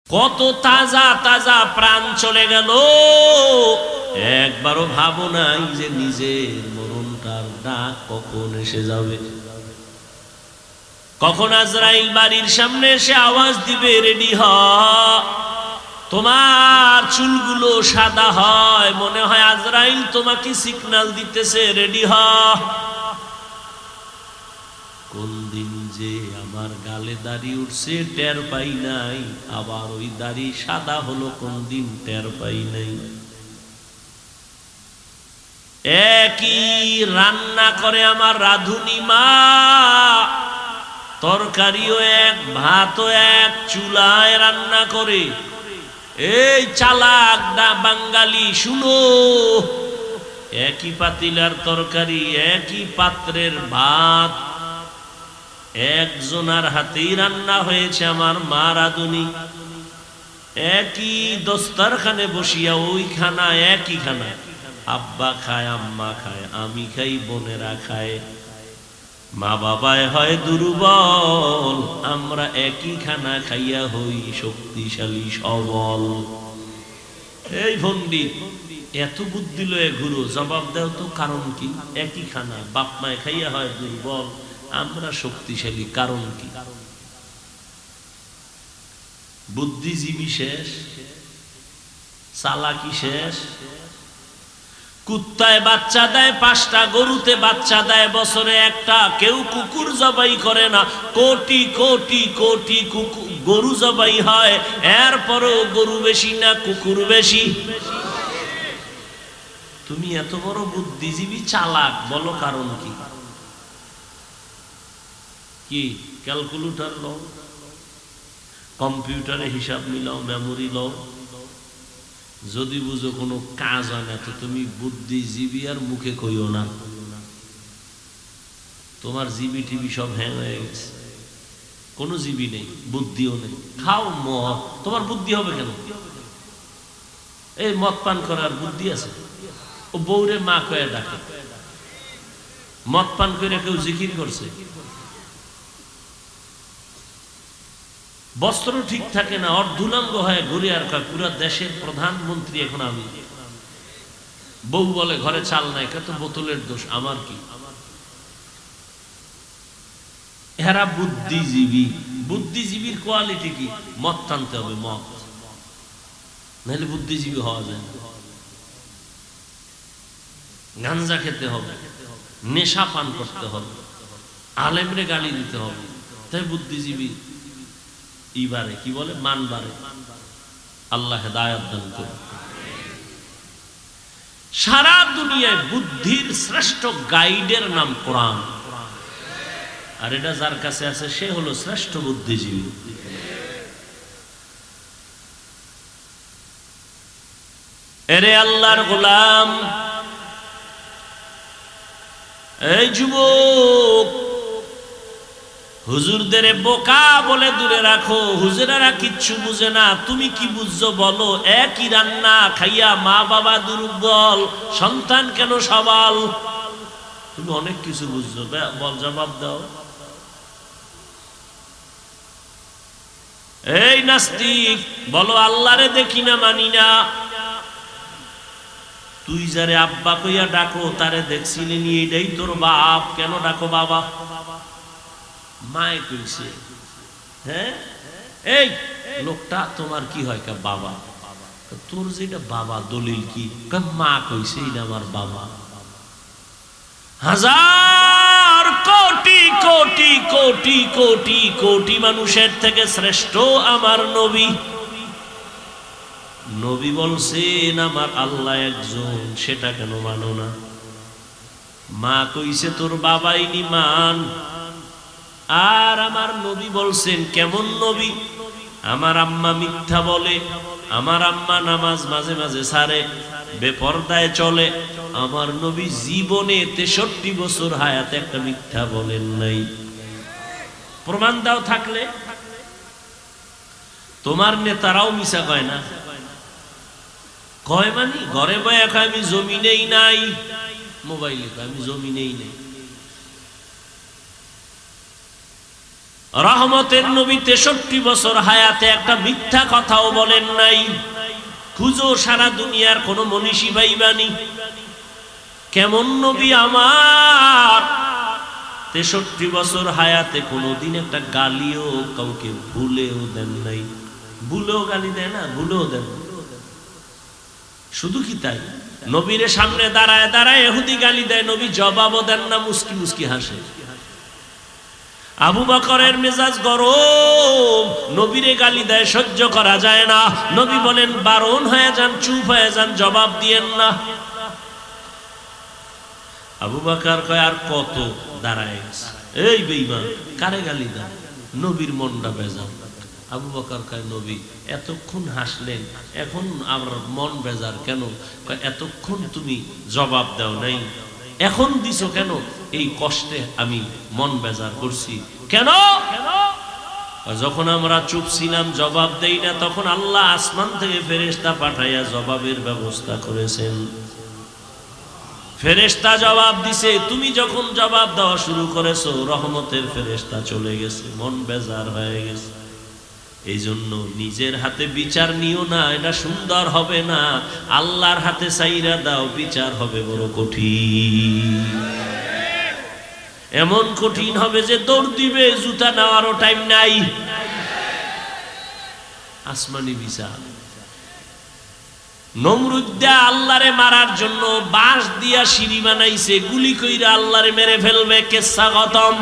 কত তাজা তাজা প্রাণ চলে গেল, একবারও ভাবো নাই যে নিজের মরণটার ডাক কখন এসে যাবে, কখন আজরাইল বাড়ির সামনে এসে আওয়াজ দিবে রেডি হ। তোমার চুলগুলো সাদা হয়, মনে হয় আজরাইল তোমাকে সিগন্যাল দিতেছে রেডি হ। কোন দিন যে আমার গালে দাড়ি উঠছে টের পাই নাই, আবার ওই দাড়ি সাদা হলো কোন দিন টের পাই নাই। একই রান্না করে আমার রাঁধুনি মা, তরকারিও এক, ভাতও এক, চুলায় রান্না করে। এই চালাক না বাঙালি শুনো, একই পাতিলার তরকারি, একই পাত্রের ভাত, একজনের হাতেই রান্না হয়েছে আমার মা রাঁধুনি। একই দস্তারখানে বসিয়া ওই খানা একই খানা, আব্বা খায়, আম্মা খায়, আমি খাই, বোনেরা খায়। মা বাবায় হয় দুর্বল, আমরা একই খানা খাইয়া হই শক্তিশালী সবল। এই পণ্ডিত এত বুদ্ধি লয়ে ঘুরো, জবাব দাও তো কারণ কি? একই খানা, বাপ মায় খাইয়া হয় দুর্বল, আমরা শক্তিশালী, কারণ কি? বুদ্ধিজীবী শেষ, চালাকি শেষ। কুত্তায় বাচ্চা দেয় 5টা, গরুতে বাচ্চা দেয় বছরে একটা। কেউ কুকুর জবাই করে না, কোটি কোটি কোটি গরু জবাই হয়, এরপরও গরু বেশি না কুকুর বেশি? তুমি এত বড় বুদ্ধিজীবী চালাক, বলো কারণ কি? কি ক্যালকুলেটর লও, কম্পিউটারে হিসাব মিলাও, মেমোরি লও, যদি বুঝো কোনো কাজ হয় না তো তুমি বুদ্ধিজীবী আর মুখে কইও না। তোমার জিবি টিভি সব হ্যাং হয়ে গেছে, কোনো জিবি নেই, বুদ্ধিও নেই। খাও মদ, তোমার বুদ্ধি হবে কেন? এই মদ পান করার বুদ্ধি আছে? ও বউরে মা কয়ে ডাকে, মদ পান করে কেউ জিকির করছে? বস্ত্র ঠিক থাকে না, অর্ধুলাঙ্গ হয় ঘুরে আর পুরা দেশের প্রধানমন্ত্রী এখন আমি। বউ বলে ঘরে চাল নাই, কত বোতলের দোষ, আমার কি? এরা বুদ্ধিজীবী। বুদ্ধিজীবীর কোয়ালিটি কি? মদ টানতে হবে, মদ, নাহলে বুদ্ধিজীবী হওয়া যায় না। গাঞ্জা খেতে হবে, নেশা পান করতে হবে, আলেমরে গালি দিতে হবে, তাই বুদ্ধিজীবী ইবারে কি বলে, মানবারে। আল্লাহ হেদায়েত দান করুন। সারা দুনিয়ায় বুদ্ধির শ্রেষ্ঠ গাইডের নাম কোরআন, আর এটা যার কাছে আছে সে হলো শ্রেষ্ঠ বুদ্ধিজীবী। এরে আল্লাহর গোলাম, এই যুবক, হুজুরদের বোকা বলে দূরে রাখো, হুজুরেরা কিচ্ছু বুঝে না। তুমি কি বুঝছো বলো? একই রান্না খাইয়া মা বাবা দুর্বল, সন্তান কেন সবল? তুমি অনেক কিছু বুঝছো, বল, জবাব দাও। এই নাস্তিক, বলো আল্লাহরে দেখি না, মানি না। তুই যারে আব্বা কইয়া ডাকো তারে দেখছিলি নি? এটাই তোর বাপ, কেন ডাকো বাবা? মায়ে কইছে, হ্যাঁ এই লোকটা তোমার কি হয়? বাবা। তোর যেটা বাবা দলিল কি? মা কইছে এটা আমার বাবা। হাজার কোটি কোটি কোটি কোটি কোটি মানুষের থেকে শ্রেষ্ঠ আমার নবী। নবী বলছেন আমার আল্লাহ একজন, সেটা কেন মানো না? মা কইছে তোর বাবাই নি, মান। আর আমার নবী বলছেন, কেমন নবী? আমার আম্মা মিথ্যা বলে, আমার আম্মা নামাজ মাঝে মাঝে ছাড়ে, বেপরদায় চলে। আমার নবী জীবনে 63 বছর হায়াতে একটা মিথ্যা বলেন নাই। প্রমাণ দাও থাকলে। তোমার নেতারাও মিছা কয় না, কয় মানি ঘরে বয়ে আমি জমিনেই নাই, মোবাইলে আমি জমিনেই নেই। রহমতের নবী 63 বছর হায়াতে একটা মিথ্যা কথাও বলেন নাই। খুঁজো সারা দুনিয়ার কোন মনীষী পাইবানি। কেমন নবী আমার, 63 বছর হায়াতে কোনদিন একটা গালিও কাউকে ভুলেও দেন নাই। ভুলেও গালি দেয় না, ভুলেও দেন। শুধু কি তাই, নবীর সামনে দাঁড়ায় দাঁড়ায় ইহুদি গালি দেয়, নবী জবাবও দেন না, মুস্কি মুস্কি হাসে। আবু বকরের মেজাজ গরম, নবীরে গালি দেয়, সহ্য করা যায় না। নবী বলেন বারণ হয়ে যান, চুপ হয়ে যান, জবাব দিয়েন না। আবু বকর কয় আর কত দাঁড়ায়, এই বেঈমান কারে গালি দেন? নবীর মনটা বেজার। আবু বকর কয় নবী এতক্ষণ হাসলেন, এখন আমার মন বেজার কেন? এতক্ষণ তুমি জবাব দাও নাই, এখন দিছো কেন? এই কষ্টে আমি মন বেজার করছি। কেন? যখন আমরা চুপ ছিলাম, জবাব দেই না, তখন আল্লাহ আসমান থেকে ফেরেশতা পাঠাইয়া জবাবের ব্যবস্থা করেছেন। ফেরেশতা জবাব দিছে, তুমি যখন জবাব দেওয়া শুরু করেছো, রহমতের ফেরেশতা চলে গেছে, মন বেজার হয়ে গেছে। এই জন্য নিজের হাতে বিচার নিও না, এটা সুন্দর হবে না। আল্লাহর হাতে চাইরা দাও, বিচার হবে বড় কঠিন। এমন কঠিন হবে যে দৌড় দিবে, জুতা নেওয়ারও টাইম নাই। আসমানি বিচার। নমরুদ আল্লাহরে মারার জন্য বাঁশ দিয়া সিঁড়ি বানাইছে, গুলি কইরা আল্লাহরে মেরে ফেলবে, কেসা খতম।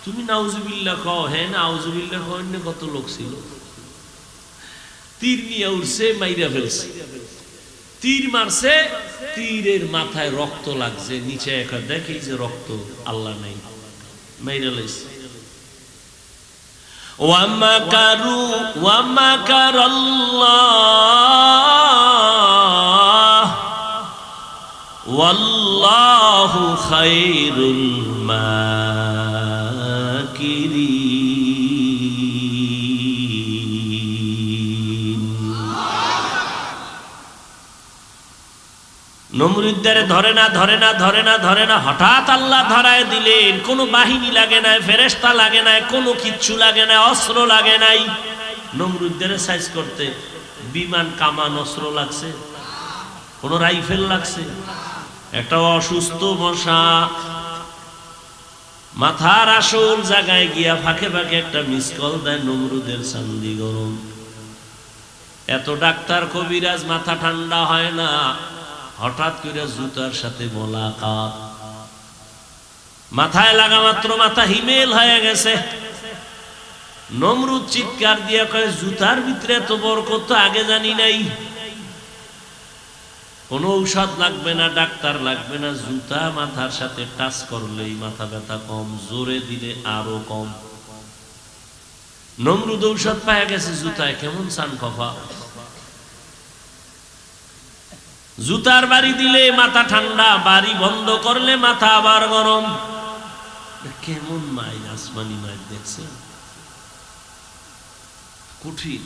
তুমি নাউজুবিল্লাহ কও, হ্যাঁ নাউজুবিল্লাহ কও, কত লোক ছিল। তীর নিয়ে উঠছে, মাইরা ফেলছে। তীর মারছে, তীরের মাথায় রক্ত লাগছে, নিচে একা দেখে যে রক্ত, আল্লাহ নাই, মাইরা লাইছে। ওয়ামাকারু ওয়ামাকারাল্লাহ ওয়াল্লাহু খায়রুল মাকিরিন। নমরুদ্দারে ধরে না ধরে না ধরে না ধরে না, হঠাৎ আল্লাহ ধরায় দিলেন। কোনো বাহিনী লাগে নাই, ফেরেশতা লাগে নাই, কোনো কিচ্ছু লাগে নাই, অস্ত্র লাগে নাই। নমরুদ্দারে সাইজ করতে বিমান, কামান, অস্ত্র লাগছে? কোন রাইফেল লাগছে? একটা অসুস্থ মশা মাথার আসল জায়গায় গিয়া ফাঁকে ফাঁকে একটা মিস কল দেয়, নমরুদের চান্দি গরম। এত ডাক্তার কবিরাজ, মাথা ঠান্ডা হয় না। হঠাৎ করে জুতার সাথে মোলাকাত, মাথায় লাগা মাত্র মাথা হিমেল হয়ে গেছে। নমরুদ চিৎকার দিয়া কয়, জুতার ভিতরে এত বরকত তো আগে জানি নাই। কোনো ঔষধ লাগবে না, ডাক্তার লাগবে না, জুতা মাথার সাথে টাচ করলেই মাথা ব্যথা কম, জোরে দিলে আরো কম। নমরুদ ঔষধ পাওয়া গেছে জুতায়, কেমন চান কফা। জুতার বাড়ি দিলে মাথা ঠান্ডা, বাড়ি বন্ধ করলে মাথা আবার গরম। কেমন মাইল, আসমানি মাইল দেখছেন, কঠিন।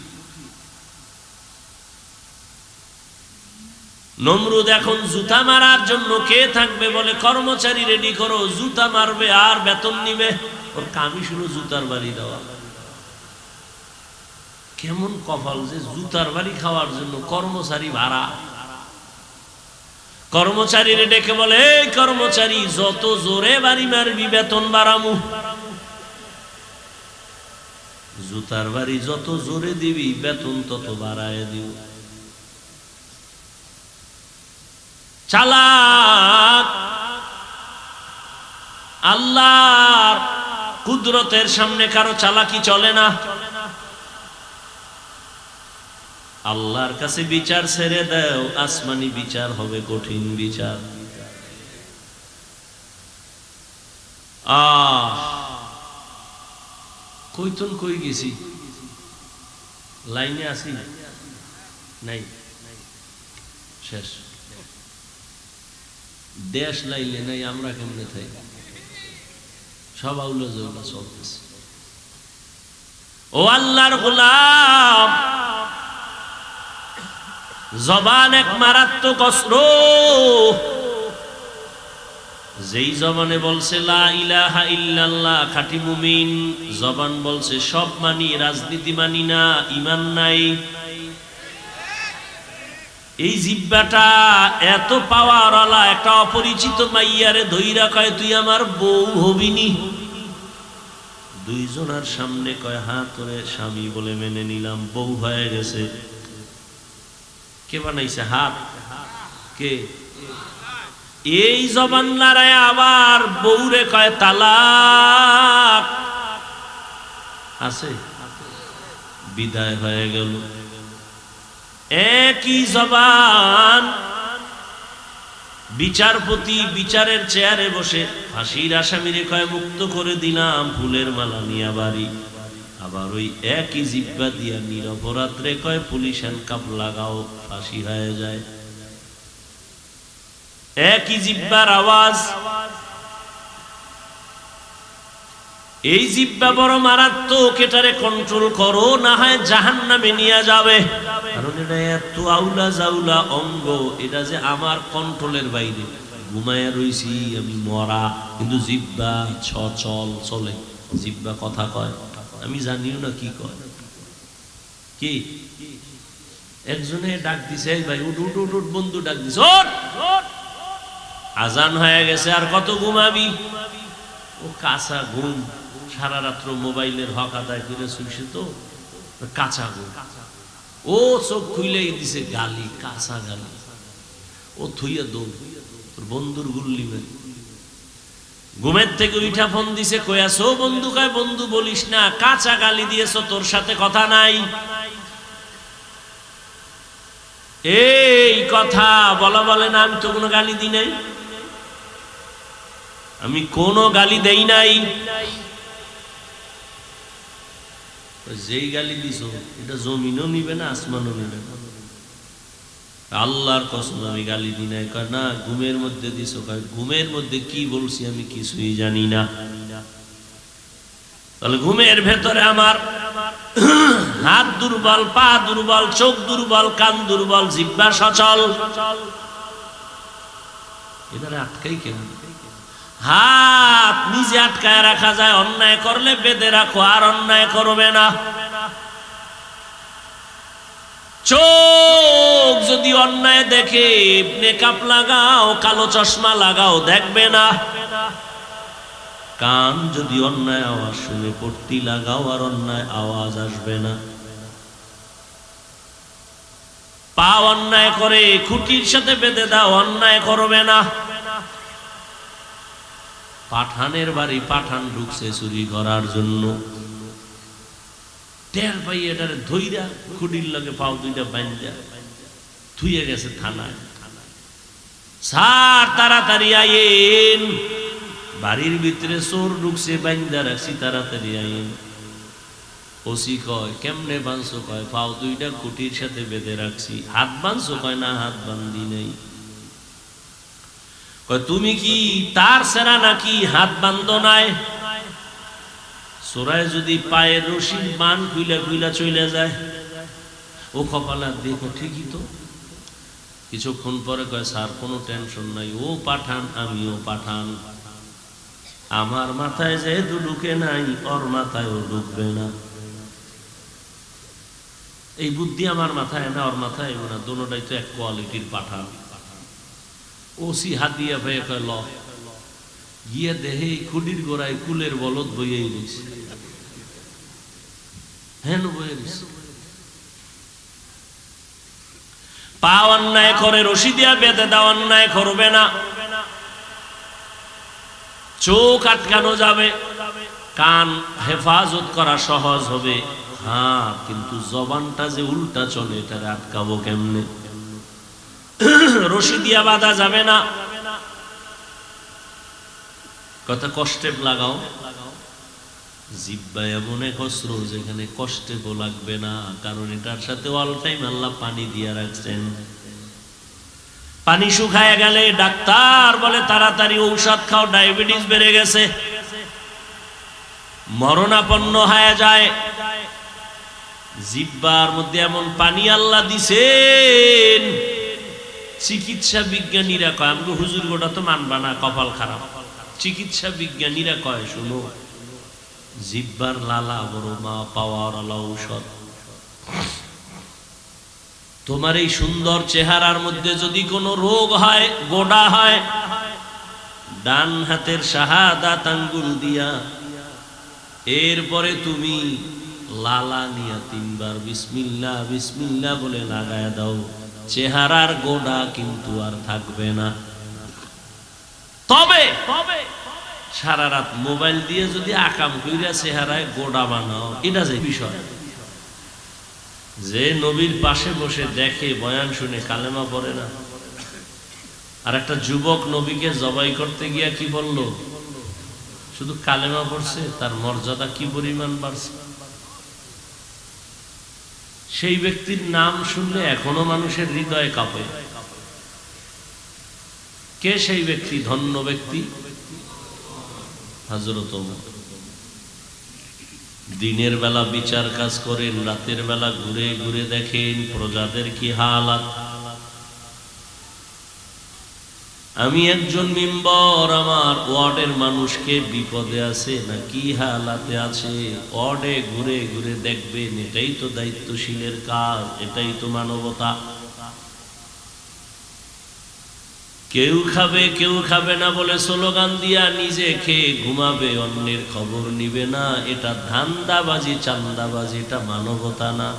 নমরুদ এখন জুতা মারার জন্য কে থাকবে বলে, কর্মচারী রেডি করো, জুতা মারবে আর বেতন নিবে। ওর কামি শুরু জুতার বাড়ি দেওয়া। কেমন কপাল যে জুতার বাড়ি খাওয়ার জন্য কর্মচারী ভাড়া। কর্মচারী ডেকে বলে, এই কর্মচারী, যত জোরে বাড়ি মারবি বেতন বাড়ামু। জুতার বাড়ি যত জোরে দিবি বেতন তত বাড়ায় দিব। চালাক, আল্লাহর কুদরতের সামনে কারো চালাকি চলে না। আল্লাহর কাছে বিচার ছেড়ে দাও, আসমানি বিচার হবে কঠিন বিচার। কইতুন কই গেছি, লাইনে আসি নাই, শেষ। দেশ লাইলে নাই, আমরা কেমনে থাই, সব আউলা জৌলা চলতেছে। ও আল্লাহর গোলাম, জবান এক মারাত্মক অস্ত্র। যেই জবানে বলছে লা ইলাহা ইল্লাল্লাহ খাঁটি মুমিন, জবান বলছে সব মানি, রাজনীতি মানি না, ঈমান নাই। এই জিহ্বাটা এত পাওয়ারওয়ালা, একটা অপরিচিত মাইয়ারে ধইরা কয় তুই আমার বউ হবিনি। দুইজনের সামনে কয় হ্যাঁ তোরে স্বামী বলে মেনে নিলাম, বউ হয়ে গেছে। কে বানাইছে? হাত। কে? এই জবান লড়ায় আবার বউরে কয় তালাক। আছে? বিদায় হয়ে গেল। একই জবান বিচারপতি বিচারের চেয়ারে বসে ফাঁসির আসামিরে কয় মুক্ত করে দিলাম, ফুলের মালা নিয়া বাড়ি। আবার ওই একই জিহ্বা দিয়া নিরপরাধরে কয় পুলিশ হ্যান্ডকাপ লাগাও, ফাঁসি হয়ে যায়। একই জিহ্বার আওয়াজ। এই জিহ্বা বড় মারাত্মক, এটারে কন্ট্রোল করো, না হয় জাহান্নামে নিয়ে যাবে। কারণ এটা এত আউলা জাউলা অঙ্গ, এটা যে আমার কন্ট্রোলের বাইরে। ঘুমায়া রইছি আমি মরা, কিন্তু জিহ্বা চল চলে, জিহ্বা কথা কয়, আমি জানিও না কি কয়। কি একজনে ডাক দিছে, এই ভাই উঠ উঠ উঠ, বন্ধু ডাক দিছে, আজান হয়ে গেছে, আর কত ঘুমাবি? ও কাঁচা ঘুম, সারা রাত্র মোবাইলের হক আদায় করে শুইছে, তো কাঁচা ঘুম। ও চোখ খুইলেই দিছে গালি, কাঁচা গালি। ও থুইয়া দৌড়, তোর বন্ধুর গুল্লি মেরে। ঘুমের থেকে উঠা ফোন দিছে, কয়াছো বন্ধু? কয় বন্ধু বলিস না, কাঁচা গালি দিয়েছ, তোর সাথে কথা নাই। এই কথা বলা বলে না, আমি তো কোনো গালি দিই নাই, আমি কোনো গালি দেই নাই। যেই গালি দিছ এটা জমিনও নিবে না, আসমানও নিবে না। আল্লাহর কসম আমি গালি দিই নাই। কয় না, ঘুমের মধ্যে দিছ। কয় ঘুমের মধ্যে কি বলছি আমি কিছুই জানি না। তাহলে ঘুমের ভেতরে আমার হাত দুর্বল, পা দুর্বল, চোখ দুর্বল, কান দুর্বল, জিহ্বা সচল। এবারে আটকাই কেন? হাত নিজে আটকায় রাখা যায়, অন্যায় করলে বেঁধে রাখো, আর অন্যায় করবে না। চোখ যদি অন্যায় দেখে মেকআপ লাগাও, কালো চশমা লাগাও, দেখবে না। কান যদি অন্যায় আওয়াজ শুনে পট্টি লাগাও, আর অন্যায় আওয়াজ আসবে না। পা অন্যায় করে খুঁটির সাথে বেঁধে দাও, অন্যায় করবে না। পাঠানের বাড়ি পাঠান ঢুকছে চুরি করার জন্য, টের পাই এটারে ধইরা খুঁটির লগে পাও দুইটা বান্ধা থুইয়ে গেছে থানায়। স্যার তাড়াতাড়ি আইন, বাড়ির ভিতরে চোর ঢুকছে, বান্ধা রাখছি, তাড়াতাড়ি আইন। ওসি কয় কেমনে বাঁধছো? কয় পাও দুইটা খুঁটির সাথে বেঁধে রাখছি। হাত বাঁধছো? কয় না, হাত বান্ধি নাই। কয় তুমি কি তার সেরা নাকি হাত বান্ধো নাই? চোরায় যদি পায়ের রশির বান খুইলা খুইলা চলে যায়, ও কপালা দেখো ঠিকই তো। কিছুক্ষণ পরে কয় স্যার কোনো টেনশন নাই, ও পাঠান আমিও পাঠান, আমার মাথায় যেহেতু ঢুকে নাই, ওর মাথায়ও ঢুকবে না। এই বুদ্ধি আমার মাথায় না, ওর মাথায় না, দোনোটাই তো এক কোয়ালিটির পাঠান। ওসি হাত দিয়া ভাইয়া কয় ল, গিয়ে দেহে খুঁটির গোড়ায় কুলের বলদ বইয়েই রয়েছে, হেন বইয়ে রয়েছে। পা অন্যায় করে রশি দিয়া বেঁধে দাও, অন্যায় করবে না। চোখ আটকানো যাবে, কান হেফাজত করা সহজ হবে, হ্যাঁ, কিন্তু জবানটা যে উল্টা চলে, এটারে আটকাবো কেমনে? রশি দিয়া বাঁধা যাবে না। কথা কষ্টে লাগাও, জিহ্বা এমন এক অস্ত্র যেখানে কষ্টে লাগবে না, কারণ এটার সাথে অল টাইম আল্লাহ পানি দিয়া রাখছেন। পানি শুকায় গেলে ডাক্তার বলে তাড়াতাড়ি ঔষধ খাও, ডায়াবেটিস বেড়ে গেছে, মরণাপন্ন হয়ে যায়। জিহ্বার মধ্যে এমন পানি আল্লাহ দিছেন, চিকিৎসা বিজ্ঞানীরা কয়, আমগো হুজুর গোটা তো মানবা না, কপাল খারাপ। চিকিৎসা বিজ্ঞানীরা কয়, শুনো, জিহ্বার লালা বড় মা পাওয়ার ঔষধ। তোমার এই সুন্দর চেহারার মধ্যে যদি কোনো রোগ হয়, গোডা হয়, ডান হাতের শাহাদাত আঙ্গুল দিয়া এরপরে তুমি লালা নিয়া 3 বার বিসমিল্লাহ বিসমিল্লাহ বলে লাগায় দাও, চেহারার গোডা কিন্তু আর থাকবে না। তবে সারা রাত মোবাইল দিয়ে যদি আকাম কইরা চেহারায় গোডা বানাও, এটা যে বিষয়। যে নবীর পাশে বসে দেখে, বয়ান শুনে, কালেমা পড়ে না। আর একটা যুবক নবীকে জবাই করতে গিয়া কি বলল? শুধু কালেমা পড়ছে, তার মর্যাদা কি পরিমাণ বাড়ছে। সেই ব্যক্তির নাম শুনলে এখনো মানুষের হৃদয় কাঁপে। কে সেই ব্যক্তি? ধন্য ব্যক্তি হযরত ওমর। দিনের বেলা বিচার কাজ করেন, রাতের বেলা ঘুরে ঘুরে দেখেন প্রজাদের কি হালাত। আমি একজন মেম্বার, আমার ওয়ার্ডের মানুষকে বিপদে আছে না কি হালাতে আছে, ওয়ার্ডে ঘুরে ঘুরে দেখবেন। এটাই তো দায়িত্বশীলের কাজ, এটাই তো মানবতা। কেউ খাবে কেউ খাবে না বলে স্লোগান দিয়া নিজে খেয়ে ঘুমাবে, অন্যের খবর নিবে না। এটা ধান্দাবাজি, চান্দাবাজি, এটা মানবতা না।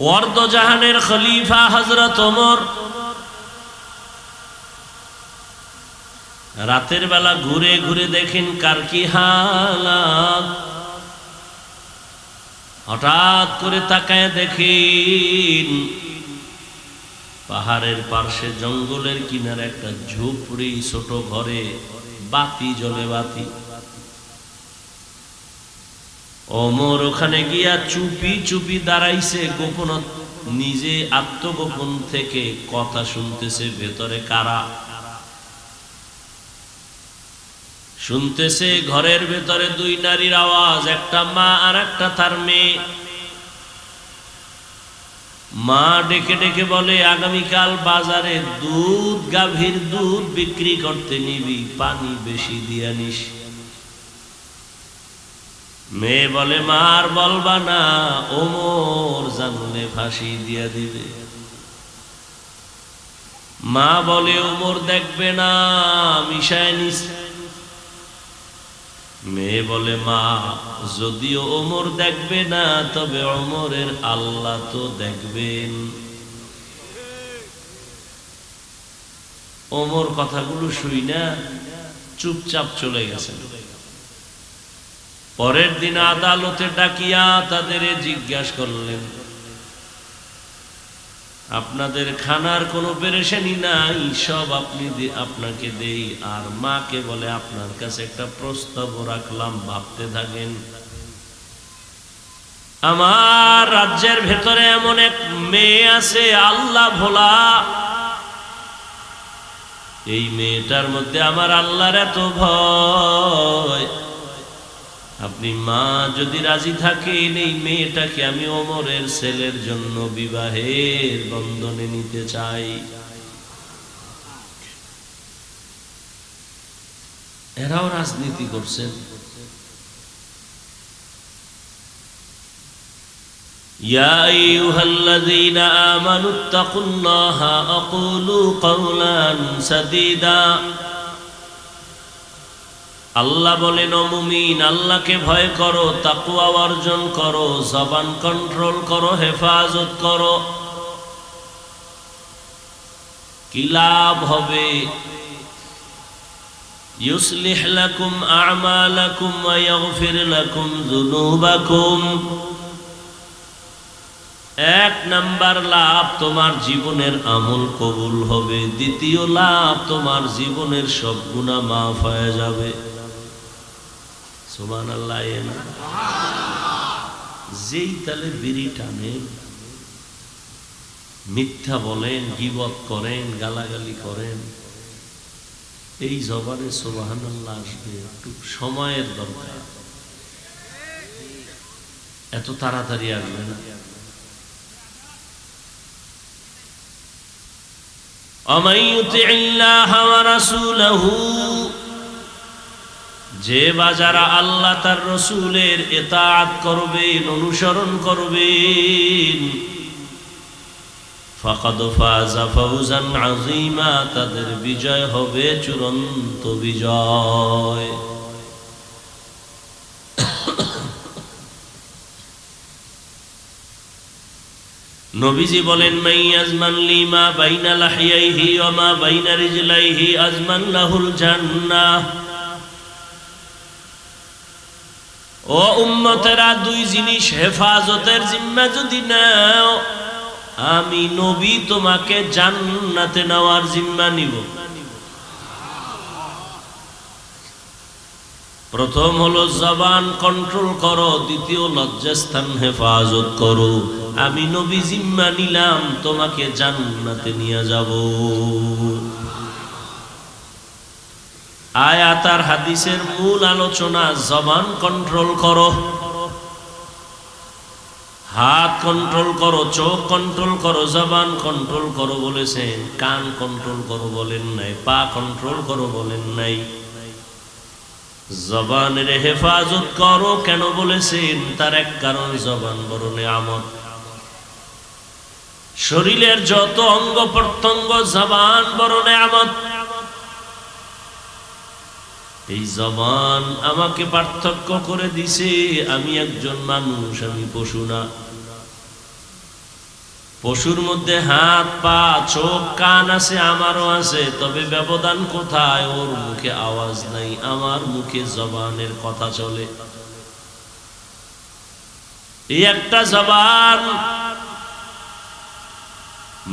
ওয়ার্দজাহানের খলিফা হযরত ওমর রাতের বেলা ঘুরে ঘুরে দেখেন কার কি হালাত। হঠাৎ করে তাকায় দেখেন পাহাড়ের পার্শ্বে জঙ্গলের কিনারে একটা ঝুপড়ি, ছোট ঘরে বাতি জ্বলে, বাতি। ওমর ওখানে গিয়া চুপি চুপি দাঁড়াইছে, গোপন, নিজে আত্মগোপন থেকে কথা শুনতেছে। ভেতরে কারা শুনতেছে? ঘরের ভেতরে 2 নারীর আওয়াজ, একটা মা আর একটা তার মেয়ে। মা ডেকে ডেকে বলে, আগামীকাল বাজারে দুধ, গাভীর দুধ বিক্রি করতে নিবি, পানি বেশি দিয়া নিস। মেয়ে বলে, মা আর বলবা না, ওমর জানলে ফাঁসি দিয়া দিবে। মা বলে, ওমর দেখবে না, মিশায় নিস। মেয়ে বলে, মা যদিও ওমর দেখবে না, তবে ওমরের আল্লাহ তো দেখবেন। ওমর কথাগুলো শুই না চুপচাপ চলে গেছেন। পরের দিন আদালতে ডাকিয়া তাদের জিজ্ঞাসা করলেন, আপনাদের খানার কোনো পেরেশানি নাই, সব আপনাকে দেই। আর মাকে বলে, আপনার কাছে একটা প্রস্তাব রাখলাম, ভাবতে থাকেন। আমার রাজ্যের ভেতরে এমন এক মেয়ে আছে, আল্লাহ ভোলা। এই মেয়েটার মধ্যে আমার আল্লাহর এত ভয়, আপনি মা যদি রাজি থাকেন, এই মেয়েটাকে আমি ওমরের ছেলের জন্য বিবাহের বন্ধনে নিতে চাই। এরাও রাজনীতি করছেন। ইয়া আইয়ুহাল্লাযীনা আমানুত্তাকুল্লাহা আকুলু কাওলান সাদীদা। আল্লাহ বলেন, ও মুমিন, আল্লাহকে ভয় করো, তাকওয়া অর্জন করো, জবান কন্ট্রোল করো, হেফাজত করো। কি লাভ হবে? ইউসলিহ লাকুম আ'মালাকুম ওয়া ইয়াগফির লাকুম যুনুবাকুম। 1 নাম্বার লাভ, তোমার জীবনের আমল কবুল হবে। দ্বিতীয় লাভ, তোমার জীবনের সব গুনাহ মাফ হয়ে যাবে। সুবহানাল্লাহ। যেই তালে বিড়ি টানেন, মিথ্যা বলেন, গীবত করেন, গালাগালি করেন, এই জবানে সুবহানাল্লাহ আসবে, একটু সময়ের দরকার, এত তাড়াতাড়ি আসবে না। ومن يطع الله ورسوله যে বাজারা আল্লাহ তার রাসূলের ইতাআত করবেন, অনুসরণ করবেন, ফাকাদ ফাযা ফাওজান আযীমা, তাদের বিজয় হবে চূড়ান্ত বিজয়। নবীজি বলেন, মাইয়াজমান লিমা বাইনা লাহিয়াইহি ওয়া মা বাইনা রিজলাইহি আজমান লাহুল জান্নাহ। ও উম্মতেরা, দুই জিনিস হেফাজতের জিম্মা যদি নাও, আমি নবী তোমাকে জান্নাতে নেওয়ার জিম্মা নিব। প্রথম হলো জবান কন্ট্রোল করো, দ্বিতীয় লজ্জাস্থান হেফাজত করো। আমি নবী জিম্মা নিলাম, তোমাকে জান্নাতে নিয়ে যাব। আয়াত আর হাদিসের মূল আলোচনা, জবান কন্ট্রোল করো, হাত কন্ট্রোল করো, চোখ কন্ট্রোল করো, জবান কন্ট্রোল করো বলেছেন, কান কন্ট্রোল করো বলেন নাই, পা কন্ট্রোল করো বলেন নাই। জবানের হেফাজত করো কেন বলেছেন? তার এক কারণ, জবান বড় নেয়ামত। শরীরের যত অঙ্গ প্রত্যঙ্গ, জবান বড় নেয়ামত। এই জবান আমাকে পার্থক্য করে দিছে, আমি একজন মানুষ, আমি পশু না। পশুর মধ্যে হাত, পা, চোখ, কান আছে, আমারও আছে, তবে ব্যবধান কোথায়? ওর মুখে আওয়াজ নাই, আমার মুখে জবানের কথা চলে। এই একটা জবান,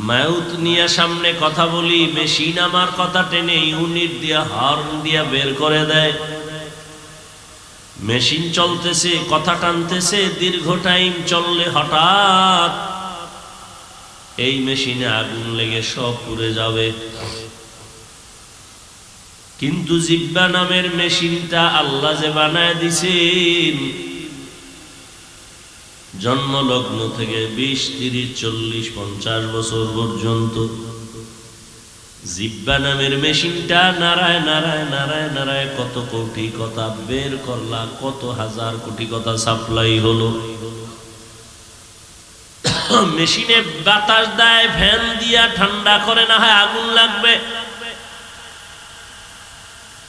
মাউথ নিয়ে সামনে কথা বলি, মেশিন আমার কথা টেনে ইউনিট দিয়া, হর্ন দিয়া বের করে দেয়। মেশিন চলতেছে, কথা টানতেছে, দীর্ঘ টাইম চললে হঠাৎ এই মেশিনে আগুন লেগে সব পুড়ে যাবে। কিন্তু জিহ্বা নামের মেশিনটা আল্লাহ যে বানায় দিছেন, জন্মলগ্ন থেকে 20, 30, 40, 50 বছর পর্যন্ত জিহ্বা নামের মেশিনটা নাড়ায় নাড়ায় নাড়ায় নাড়ায় কত কোটি কথা বের করলা, কত হাজার কোটি কথা সাপ্লাই হলো। মেশিনে বাতাস দেয়, ফ্যান দিয়া ঠান্ডা করে, না হয় আগুন লাগবে।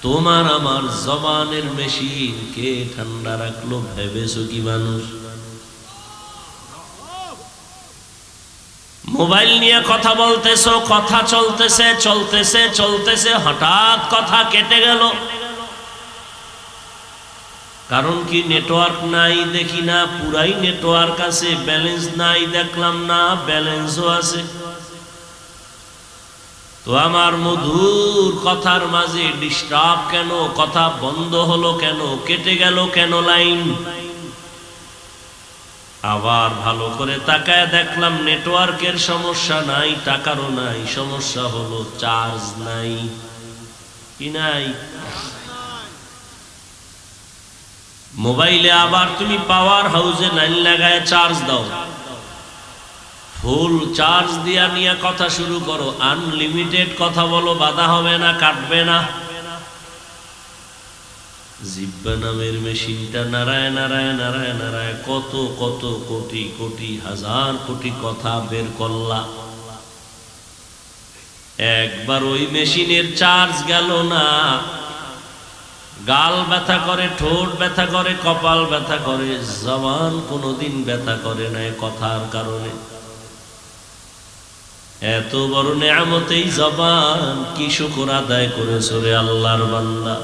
তোমার আমার জবানের মেশিন কে ঠান্ডা রাখলো ভেবেছো কি মানুষ? মোবাইল নিয়ে কথা বলতেছো, কথা চলতেছে চলতেছে চলতেছে, হঠাৎ কথা কেটে গেল। কারণ কি? নেটওয়ার্ক নাই, দেখি না, পুরাই নেটওয়ার্ক আছে, ব্যালেন্স নাই, দেখলাম না, ব্যালেন্সও আছে। তো আমার মধুর কথার মাঝে ডিস্টার্ব কেন? কথা বন্ধ হলো কেন? কেটে গেল কেন লাইন? আবার ভালো করে তাকায় দেখলাম নেটওয়ার্কের সমস্যা নাই, টাকারও নাই, সমস্যা হলো চার্জ নাই। কি নাই? মোবাইলে আবার তুমি পাওয়ার হাউসে লাইন লাগায় চার্জ দাও, ফুল চার্জ দিয়া নিয়ে কথা শুরু করো, আনলিমিটেড কথা বলো, বাধা হবে না, কাটবে না। জিহ্বা নামের মেশিনটা নাড়ায় নাড়ায় নাড়ায় নাড়ায় কত কত কোটি কোটি হাজার কোটি কথা বের করলা। একবার ওই মেশিনের চার্জ গেল না, গাল ব্যথা করে, ঠোঁট ব্যথা করে, কপাল ব্যথা করে, জবান কোনোদিন ব্যথা করে নাই কথার কারণে। এত বড় নেয়ামত এই জবান, কি শুকর আদায় করেছো রে আল্লাহর বান্দা।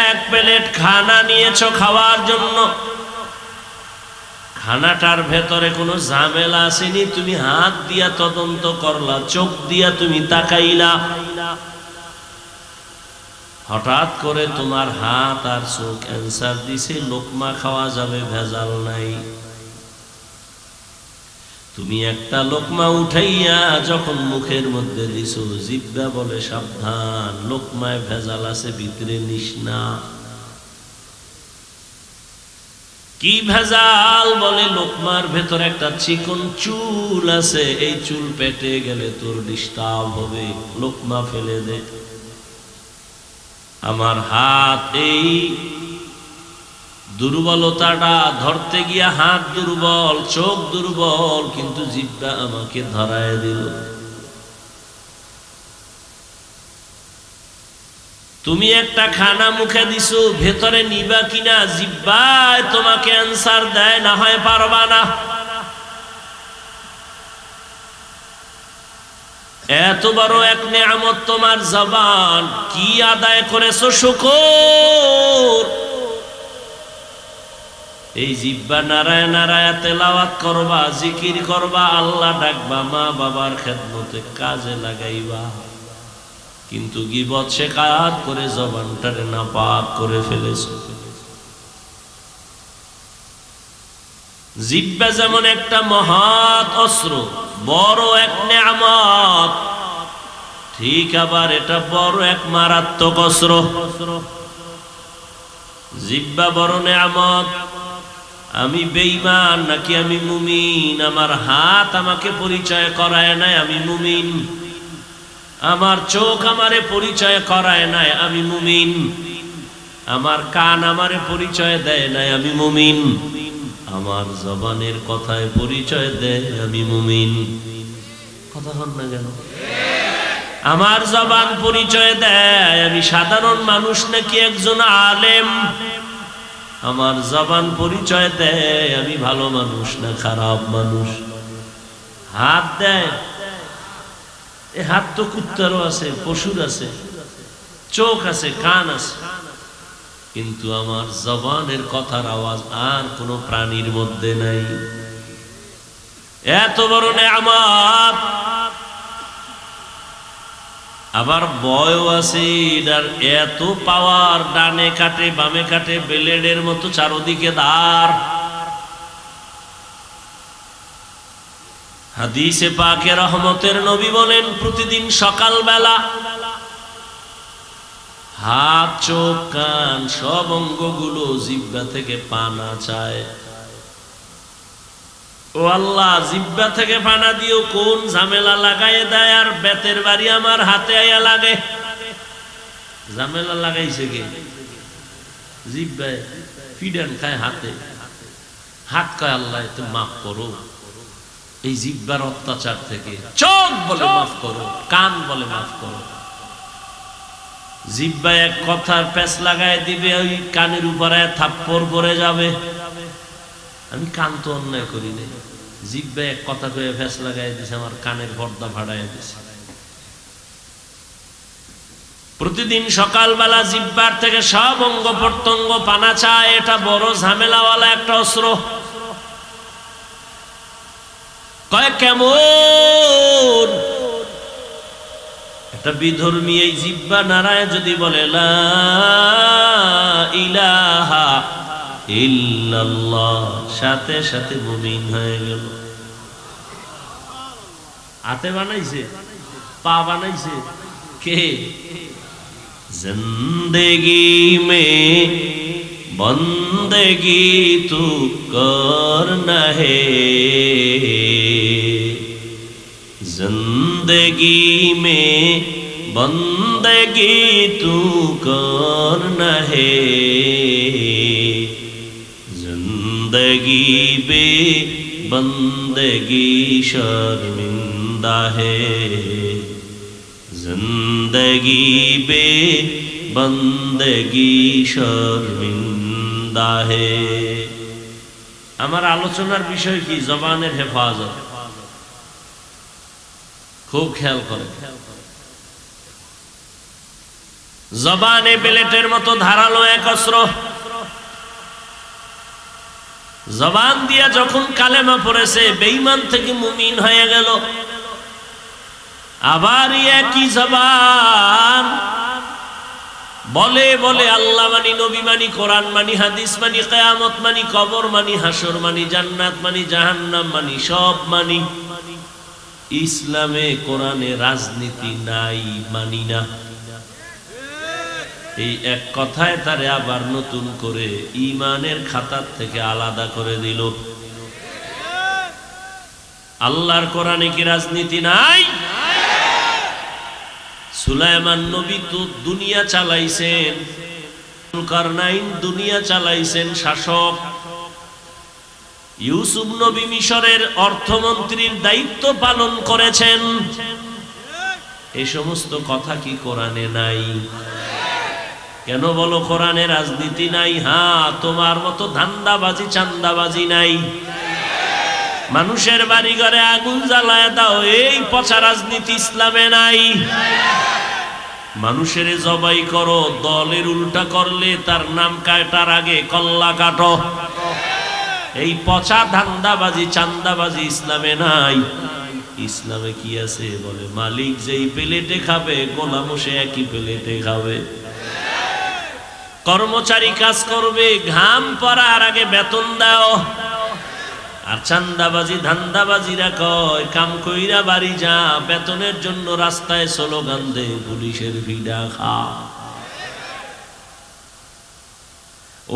এক প্লেট খানা নিয়েছো খাওয়ার জন্য, খানাটার ভেতরে কোনো ঝামেলা আসেনি, তুমি হাত দিয়া তদন্ত করলা, চোখ দিয়া তুমি তাকাইলা, হঠাৎ করে তোমার হাত আর চোখ অ্যান্সার দিছে লোকমা খাওয়া যাবে, ভেজাল নাই। তুমি একটা লোকমা উঠাইয়া যখন মুখের মধ্যে দিছো, জিহ্বা বলে সাবধান, লোকমায় ভেজাল আছে, ভিতরে নিস না। কি ভেজাল? বলে লোকমার ভেতর একটা চিকন চুল আছে, এই চুল পেটে গেলে তোর ডিস্টার্ব হবে, লোকমা ফেলে দে। আমার হাত এই দুর্বলতাটা ধরতে গিয়া হাত দুর্বল, চোখ দুর্বল, কিন্তু জিহ্বা আমাকে ধরায় দিল। তুমি একটা খানা মুখে দিছো, ভেতরে নিবা কিনা জিহ্বায় তোমাকে অ্যানসার দেয়, না হয় পারবা না। এত বড় এক নেয়ামত তোমার জবান, কি আদায় করেছো শুকর? এই জিহ্বা নারায় নারায় তেলাওয়াত করবা, জিকির করবা, আল্লাহ ডাকবা, মা বাবার খেদমতে কাজে লাগাইবা, কিন্তু গীবত শিকায়ত করে জবানটারে নাপাক করে ফেলেছো। জিহ্বা যেমন একটা মহৎ অস্ত্র, বড় এক নেয়ামত, ঠিক আবার এটা বড় এক মারাত্মক অস্ত্র। জিহ্বা বড় নেয়ামত। আমি বেঈমান নাকি আমি মুমিন? আমার হাত আমাকে পরিচয় করায় নাই আমি মুমিন, আমার চোখ আমারে পরিচয় করায় নাই আমি মুমিন, আমার কান আমারে পরিচয় দেয় নাই আমি মুমিন, আমার জবানের কথায় পরিচয় দেয় আমি মুমিন। কথা হন না কেন? আমার জবান পরিচয় দেয় আমি সাধারণ মানুষ নাকি একজন আলেম, আমার জবান পরিচয় দেয় আমি ভালো মানুষ না খারাপ মানুষ। হাত দেয়, এ হাত তো কুত্তারও আছে, পশুর আছে, চোখ আছে, কান আছে, কিন্তু আমার জবানের কথার আওয়াজ আর কোন প্রাণীর মধ্যে নাই। এত বড় নেয়ামত, আবার বয়ও আছে এটার, এত পাওয়ার, ডানে কাটে বামে কাটে, ব্লেডের মতো চারদিকে ধার। হাদিসে পাকে রহমতের নবী বলেন, প্রতিদিন সকালবেলা হাত, চোখ, কান সব অঙ্গগুলো জিহ্বা থেকে পানা চায়। ও আল্লাহ, জিহ্বা থেকে পানা দিও, কোন ঝামেলা লাগাই দেয়, আর বেতের বাড়ি আমার হাতে আয়া লাগে। ঝামেলা লাগাইছে কে? জিহ্বায় ফিডান খায় হাতে। হাত কয় আল্লাহ তুমি মাফ করো এই জিহ্বার অত্যাচার থেকে, চোখ বলে মাফ করো, কান বলে মাফ করো। জিহ্বা এক কথার প্যাঁচ লাগায় দিবে, ওই কানের উপরে থাপ্পড় পড়ে যাবে। আমি কান তো অন্যায় করি নাই, জিহ্বা এক কথা কয়ে প্যাঁচ লাগাই দিছে, আমার কানের পর্দা ফাড়াই দিছে। প্রতিদিন সকালবেলা জিহ্বার থেকে সব অঙ্গ প্রত্যঙ্গ পানা চায়, এটা বড় ঝামেলাওয়ালা একটা অস্ত্র। কয় কেমন? একটা বিধর্মী এই জিহ্বা নারায় যদি বলে লা ইলাহা ইল্লাল্লাহ, সাথে সাথে মুমিন হয়ে গেল। হাতে বানাইছে, পা বানাইছে কে? জিন্দেগি মে বন্দেগি তু করনা হে, जिंदगी में बंदगी तू करना है, जिंदगी बे बंदगी शर्मिंदा है, जिंदगी बे बंदगी शर्मिंदा है। আমার আলোচনার বিষয় কি? জবানের হেফাজত। খুব খেয়াল করে, জবানে বেলেটের মতো ধারালো এক অস্ত্র। জবান দিয়া যখন কালেমা পড়েছে, বেঈমান থেকে মুমিন হয়ে গেল। আবার একই জবান বলে বলে আল্লাহ মানি, নবী মানি, কোরআন মানি, হাদিস মানি, কিয়ামত মানি, কবর মানি, হাসর মানি, জান্নাত মানি, জাহান্নাম মানি, সব মানি। ইসলামে কোরআনে রাজনীতি নাই, মানি না। এই এক কথায় তারে আবার নতুন করে ঈমানের খাতার থেকে আলাদা করে দিল। আল্লাহর কোরআনে কি রাজনীতি নাই? সুলাইমান নবী তো দুনিয়া চালাইছেন, যুলকারনাইন দুনিয়া চালাইছেন শাসক, ইউসুফ নবী মিশরের অর্থমন্ত্রীর দায়িত্ব পালন করেছেন। এই সমস্ত কথা কি কোরআনে নাই? কেন বলো কোরআনে রাজনীতি নাই? হ্যাঁ, তোমার মতো ধান্দাবাজি চান্দাবাজি নাই। মানুষের বাড়ি ঘরে আগুন জ্বালায় দাও, এই পচা রাজনীতি ইসলামে নাই। মানুষের জবাই করো, দলের উল্টা করলে তার নাম কাটার আগে কল্লা কাটো, এই পচা ধান্দাবাজি চান্দাবাজি ইসলামে নাই। ইসলামে কি আছে? বলে মালিক যেই প্লেটে খাবে গোলামও সে একই প্লেটে খাবে। কর্মচারী কাজ করবে, ঘাম পড়ার আগে বেতন দাও। আর চান্দাবাজি ধান্দাবাজিরা কয় কাম কইরা বাড়ি যা, বেতনের জন্য রাস্তায় স্লোগান দে, পুলিশের ভিড়া খা।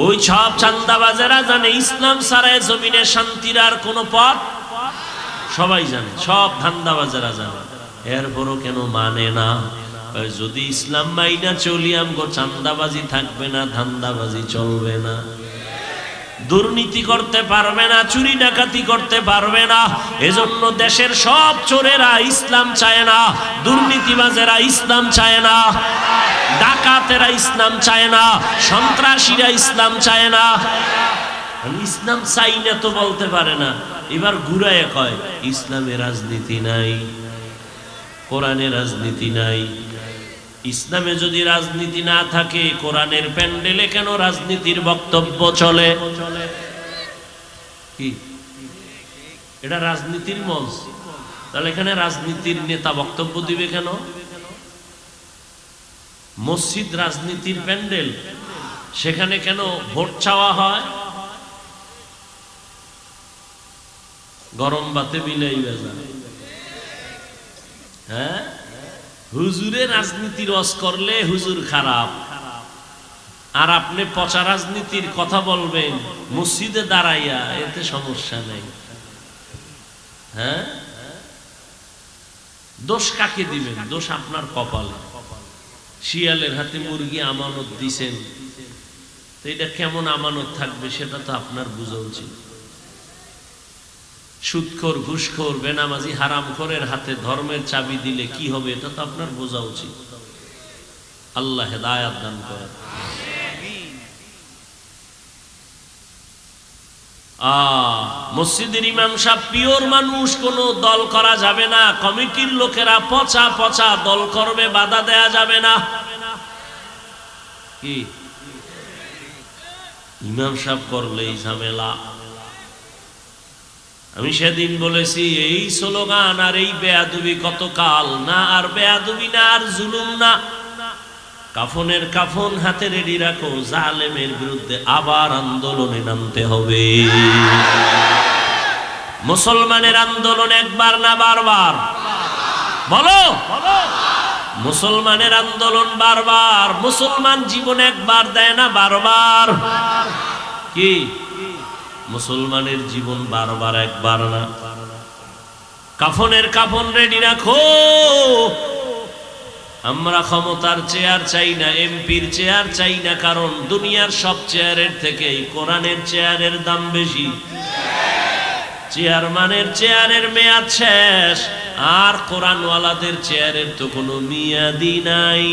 ওই সব চান্দাবাজেরা জানে ইসলাম ছাড়া জমিনে শান্তির আর কোন পথ, সবাই জানে, সব ধান্দাবাজেরা জানে। এরপরও কেন মানে না? যদি ইসলাম মাইনা চলি আমগো চান্দাবাজি থাকবে না, ধান্দাবাজি চলবে না, দুর্নীতি করতে পারবে না, চুরি ডাকাতি করতে পারবে না। এজন্য দেশের সব চোরেরা ইসলাম চায় না, দুর্নীতিবাজেরা ইসলাম চায় না, ডাকাতেরা ইসলাম চায় না, সন্ত্রাসীরা ইসলাম চায় না। ইসলাম চাই না তো বলতে পারে না, এবার ঘুরায় কয় ইসলামে রাজনীতি নাই, কোরআনে রাজনীতি নাই। ইসলামে যদি রাজনীতি না থাকে, কোরআনের প্যান্ডেলে কেন রাজনীতির বক্তব্য চলে? কি এটা রাজনীতির মঞ্চ? তাহলে এখানে রাজনীতির নেতা বক্তব্য দিবে কেন? মসজিদ রাজনীতির প্যান্ডেল, সেখানে কেন ভোট চাওয়া হয়? গরম ভাতে বিলাই বেজা। হ্যাঁ, হুজুরে রাজনীতির রস করলে হুজুর খারাপ, আর আপনি পচা রাজনীতির কথা বলবেন মসজিদে দাঁড়াইয়া, এতে সমস্যা নেই। হ্যাঁ, দোষ কাকে দিবেন? দোষ আপনার কপালে। শিয়ালের হাতে মুরগি আমানত দিছেন, তো এটা কেমন আমানত থাকবে সেটা তো আপনার বোঝা উচিত। সুদখোর, ঘুষখোর, বেনামাজি, হারামখোরের হাতে ধর্মের চাবি দিলে কি হবে এটা তো আপনার বোঝা উচিত। আল্লাহ হেদায়েত দান করেন। মসজিদের ইমাম সাহেব পিওর মানুষ, কোনো দল করা যাবে না। কমিটির লোকেরা পচা পচা দল করবে, বাধা দেয়া যাবে না। কি ইমাম সাহেব করলেই ঝামেলা। আমি সেদিন বলেছি এই স্লোগান আর এই বেয়াদবি কতকাল না, আর বেয়াদবি না, আর জুলুম না। কাফনের কাফন হাতে রেডি রাখো, জালেমের বিরুদ্ধে আবার আন্দোলনে নামতে হবে। মুসলমানের আন্দোলন একবার না বারবার? বলো, মুসলমানের আন্দোলন বারবার। মুসলমান জীবন একবার দেয় না, বারবার। কি মুসলমানের জীবন বারবার, একবার না। কাফনের কাফন রেডি রাখো। আমরা ক্ষমতার চেয়ার চাই না, এমপির চেয়ার চাই না, কারণ দুনিয়ার সব চেয়ারের থেকে কোরআনের চেয়ারের দাম বেশি। চেয়ারম্যানের চেয়ারের মেয়াদ শেষ, আর কোরআনওয়ালাদের চেয়ারের তো কোনো মেয়াদই নাই।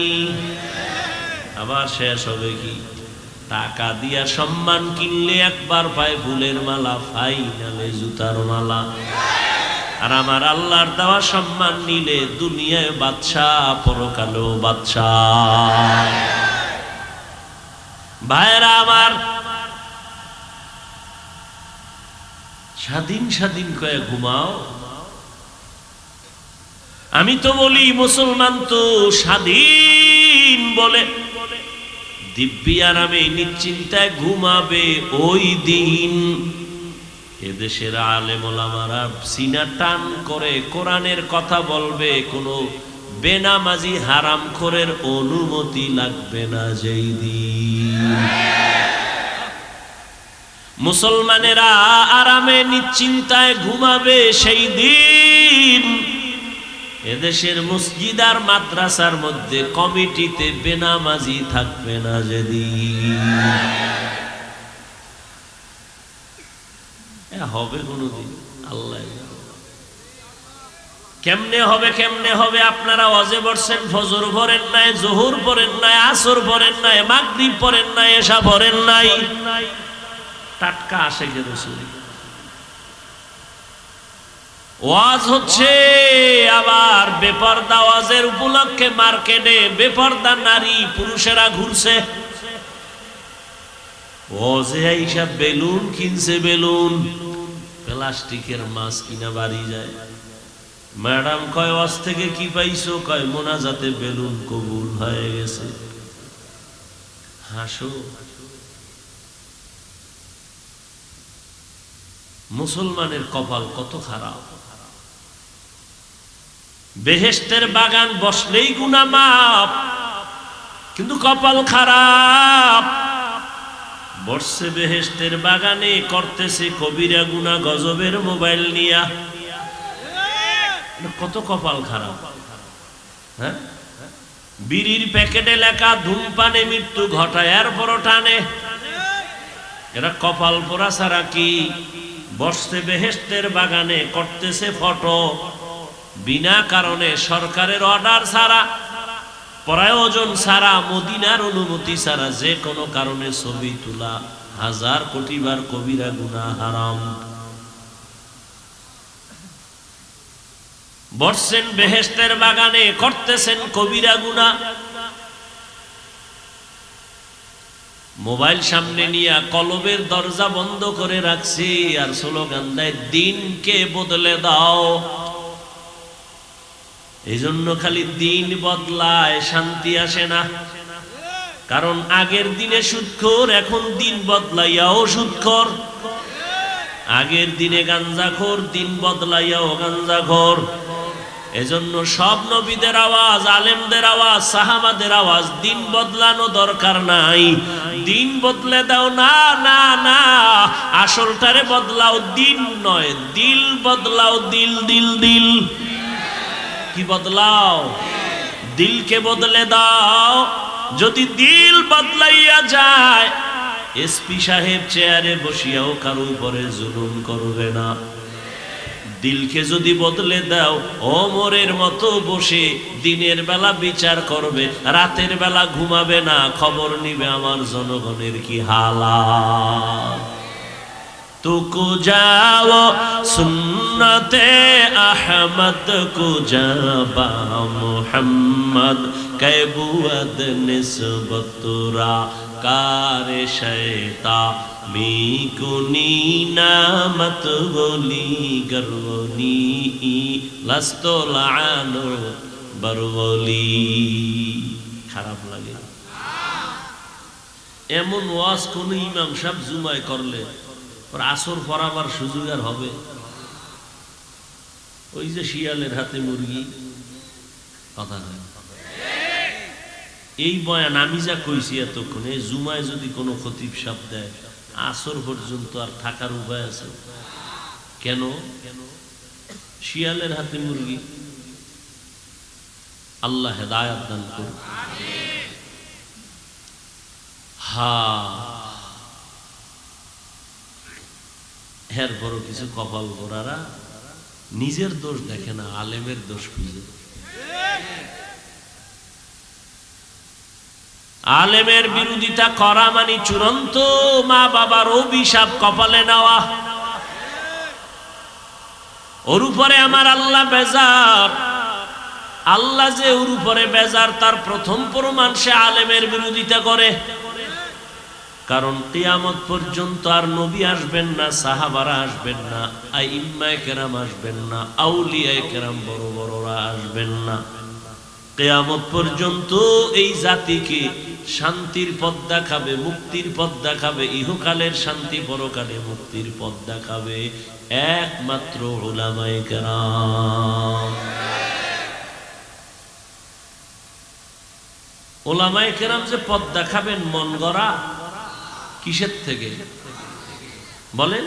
আবার শেষ হবে কি? টাকা দিয়া সম্মান কিনলে একবার পায় ফুলের মালা, ফাইনালে জুতার মালা। আর আমার আল্লাহর দেওয়া সম্মান নিলে দুনিয়ায় বাদশাহ, পরকালেও বাদশাহ। ভাইরা আমার, স্বাধীন স্বাধীন কয়ে ঘুমাও। আমি তো বলি মুসলমান তো স্বাধীন বলে দিব্যি আরামে নিশ্চিন্তায় ঘুমাবে ওই দিন এদেশের আলেম ওলামারা সিনা টান করে কোরআনের কথা বলবে, কোনো বেনামাজি হারামখোরের অনুমতি লাগবে না যেই দিন। মুসলমানেরা আরামে নিশ্চিন্তায় ঘুমাবে সেই দিন। এদেশের মসজিদ আর মাদ্রাসার মধ্যে কমিটিতে বেনামাজি থাকবে না যেদিন। হবে কোনদিন? আল্লাহ কেমনে হবে, কেমনে হবে? আপনারা ওয়াজে বসছেন, ফজর পড়েন নাই, জোহর পড়েন নাই, আসর পড়েন নাই, মাগরিব পড়েন নাই, এশা পড়েন নাই, টাটকা আশিকে রাসূল ওয়াজ হচ্ছে। আবার বেপরদা ওয়াজের উপলক্ষে মার্কেটে বেপরদা নারী পুরুষেরা ঘুরছে। ওয়াজে আইসা বেলুন কিনছে, বেলুন প্লাস্টিকের মাছ কিনা বাড়ি যায়। ম্যাডাম কয় ওয়াজ থেকে কি পাইছো? কয় মোনাজাতে বেলুন কবুল হয়ে গেছে। হাসো। মুসলমানের কপাল কত খারাপ। বেহেশতের বাগান বসলেই গুনাহ মাফ, কিন্তু কপাল খারাপ। বসছে বেহেশতের বাগানে, করতেছে কবিরা গুনাহ গজবের মোবাইল নিয়া। কত কপাল খারাপ। হ্যাঁ, বিড়ির প্যাকেটে লেখা ধূমপানে মৃত্যু ঘটায়, এরপরও টানে। এরা কপাল পোড়া ছাড়া কি? বসছে বেহেশতের বাগানে, করতেছে ফটো বিনা কারণে, সরকারের অর্ডার ছাড়া, প্রয়োজন ছাড়া, মদিনার অনুমতি ছাড়া যে কোনো কারণে ছবি তোলা 1000 কোটি বার কবিরা গুনাহ, হারাম। বসছেন বেহেশতের বাগানে, করতেছেন কবিরা গুনাহ। মোবাইল সামনে নিয়ে কলবের দরজা বন্ধ করে রাখছি আর স্লোগান দেয় দিনকে বদলে দাও। এই জন্য খালি দিন বদলায়, শান্তি আসে না। কারণ আগের দিনে সুদখোর, এখন দিন বদলাইয়াও সুদখোর। আগের দিনে গাঞ্জাখোর, দিন বদলাইয়াও গাঞ্জাখোর। এজন্য সব নবীদের আওয়াজ, আলেমদের আওয়াজ, সাহাবাদের আওয়াজ, দিন বদলানো দরকার নাই। দিন বদলে দাও না, না না, আসলটারে বদলাও, দিন নয়, দিল বদলাও। দিল দিল দিল কি বদলাও? দিলকে বদলে দাও। যদি দিল বদলাইয়া যায়, এসপি সাহেব চেয়ারে বসিয়াও কারো উপরে জুলুম করবে না। দিলকে যদি বদলে দাও, ওমরের মতো বসে দিনের বেলা বিচার করবে, রাতের বেলা ঘুমাবে না, খবর নিবে আমার জনগণের কি হালাত। तुको जाओ सुन्नते अहमद को जाबा मुहम्मद कैबुअद निस्बतुरा कार शैता मी कुनी नामत बोली गर्वनी लस्तो लानो बरवली। খারাপ লাগে এমন ওয়াজ কোন ইমাম সাহেব জুমায় করলে আসর পড়াবার সুযোগ আর হবে? ওই যে শিয়ালের হাতে মুরগি কথা হয়। এই বয়ান আমি যা কইছি এতক্ষণে, জুমায় যদি কোনো খতিব সাহেব দেয়, আসর পর্যন্ত আর থাকার উপায় আছে? কেন? শিয়ালের হাতে মুরগি। আল্লাহ হেদায়েত দান করুন। এরপরও কিছু কপাল পোড়ারা নিজের দোষ দেখে না, আলেমের দোষ খুঁজে। আলেমের বিরোধিতা করা মানে চূড়ান্ত মা বাবার অভিশাপ কপালে নেওয়া। ওর উপরে আমার আল্লাহ বেজার। আল্লাহ যে ওর উপরে বেজার তার প্রথম প্রমাণ সে আলেমের বিরোধিতা করে। কারণ কিয়ামত পর্যন্ত আর নবী আসবেন না, সাহাবারা আসবেন না, আইম্মায়ে কেরাম আসবেন না, আউলিয়ায়ে কেরাম বড় বড়রা আসবেন না। কিয়ামত পর্যন্ত এই জাতিকে শান্তির পথ দেখাবে, মুক্তির পথ দেখাবে, ইহকালের শান্তি পরকালে মুক্তির পথ দেখাবে একমাত্র উলামায়ে কেরাম। ওলামায়ে কেরাম যে পথ দেখাবেন মন গড়া কিসের থেকে বলেন?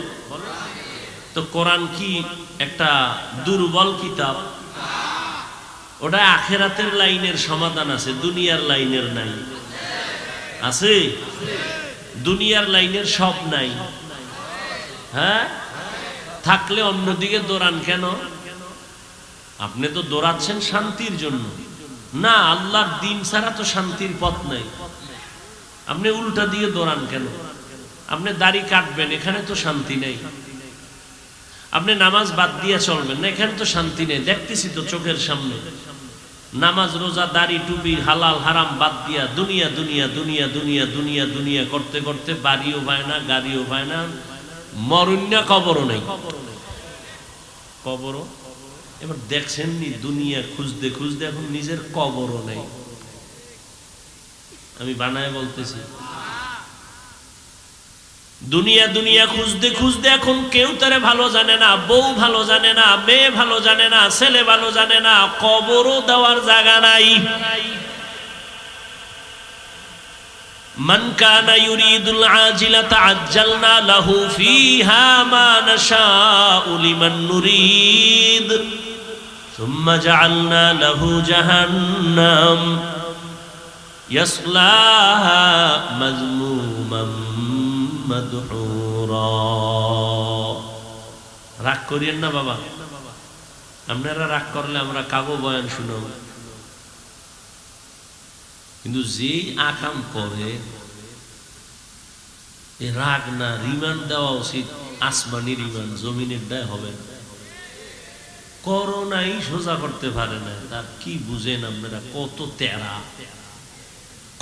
তো কোরআন কি একটা দুর্বল কিতাব? ওটা আখিরাতের লাইনের সমাধান আছে, দুনিয়ার লাইনের নাই। আছে? দুনিয়ার লাইনের সব নাই। হ্যাঁ, থাকলে অন্যদিকে দৌড়ান কেন? আপনি তো দৌড়াচ্ছেন শান্তির জন্য না, আল্লাহর দিন ছাড়া তো শান্তির পথ নাই। আপনি উল্টা দিয়ে দৌড়ান কেন? আপনি দাড়ি কাটবেন, এখানে তো শান্তি নেই। আপনি নামাজ বাদ দিয়ে চলবেন না, এখানে তো শান্তি নেই। দেখতেছি তো চোখের সামনে, নামাজ রোজা দাড়ি টুপি হালাল হারাম বাদ দিয়া দুনিয়া দুনিয়া দুনিয়া দুনিয়া দুনিয়া দুনিয়া করতে করতে বাড়িও পায় না, গাড়িও পায় না, মরুন্যা কবরও নেই। কবরও এবার দেখছেন নি, দুনিয়া খুঁজতে খুঁজতে এখন নিজের কবরও নেই। আমি বানায় বলতেছি, দুনিয়া দুনিয়া খুঁজতে খুঁজতে এখন কেউ তারে ভালো জানে না, বউ ভালো জানে না, মেয়ে ভালো জানে না, ছেলে ভালো জানে না, কবরও দেওয়ার জায়গা নাই। মান কানা ইউরিদুল আজিলাতা আজ্জালনা লাহু ফিহা মা নাশাউ লিমান নুরিদ সুম্মা জাআলনা লাহু জাহান্নাম ইয়াসলাহা মাযমুমান মাদহুরা। রাগ করিয়েন না বাবা, আপনারা রাগ করলে আমরা কাগো বয়ান শুনব। কিন্তু যেই আকাম করে এ রাগ না, রিমান্ড দেওয়া উচিত, আসমানি রিমান্ড, জমিনের দায় হবে না। করোনাই সোজা করতে পারে না, তার কি বুঝেন আপনারা? কত তেরা!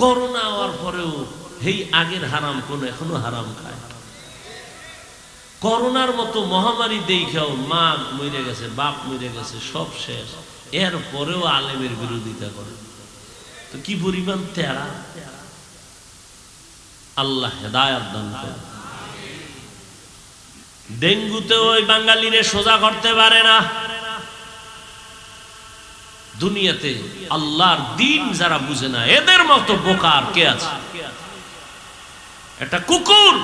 করোনা হওয়ার পরেও হেই আগের হারাম কোন এখনো হারাম খায়। করোনার মতো মহামারী দেখাও মা মরে গেছে, বাপ মরে গেছে, সব শেষ, এর পরেও আলেমের বিরোধিতা করে। তো কি পরিমাণ তেরা! আল্লাহ হেদায়েত দান করে। ডেঙ্গুতে ওই বাঙালিরে সোজা করতে পারে না। দুনিয়াতে আল্লাহর দিন যারা বুঝে না, এদের মতো বোকার কে আছে? একটা কুকুর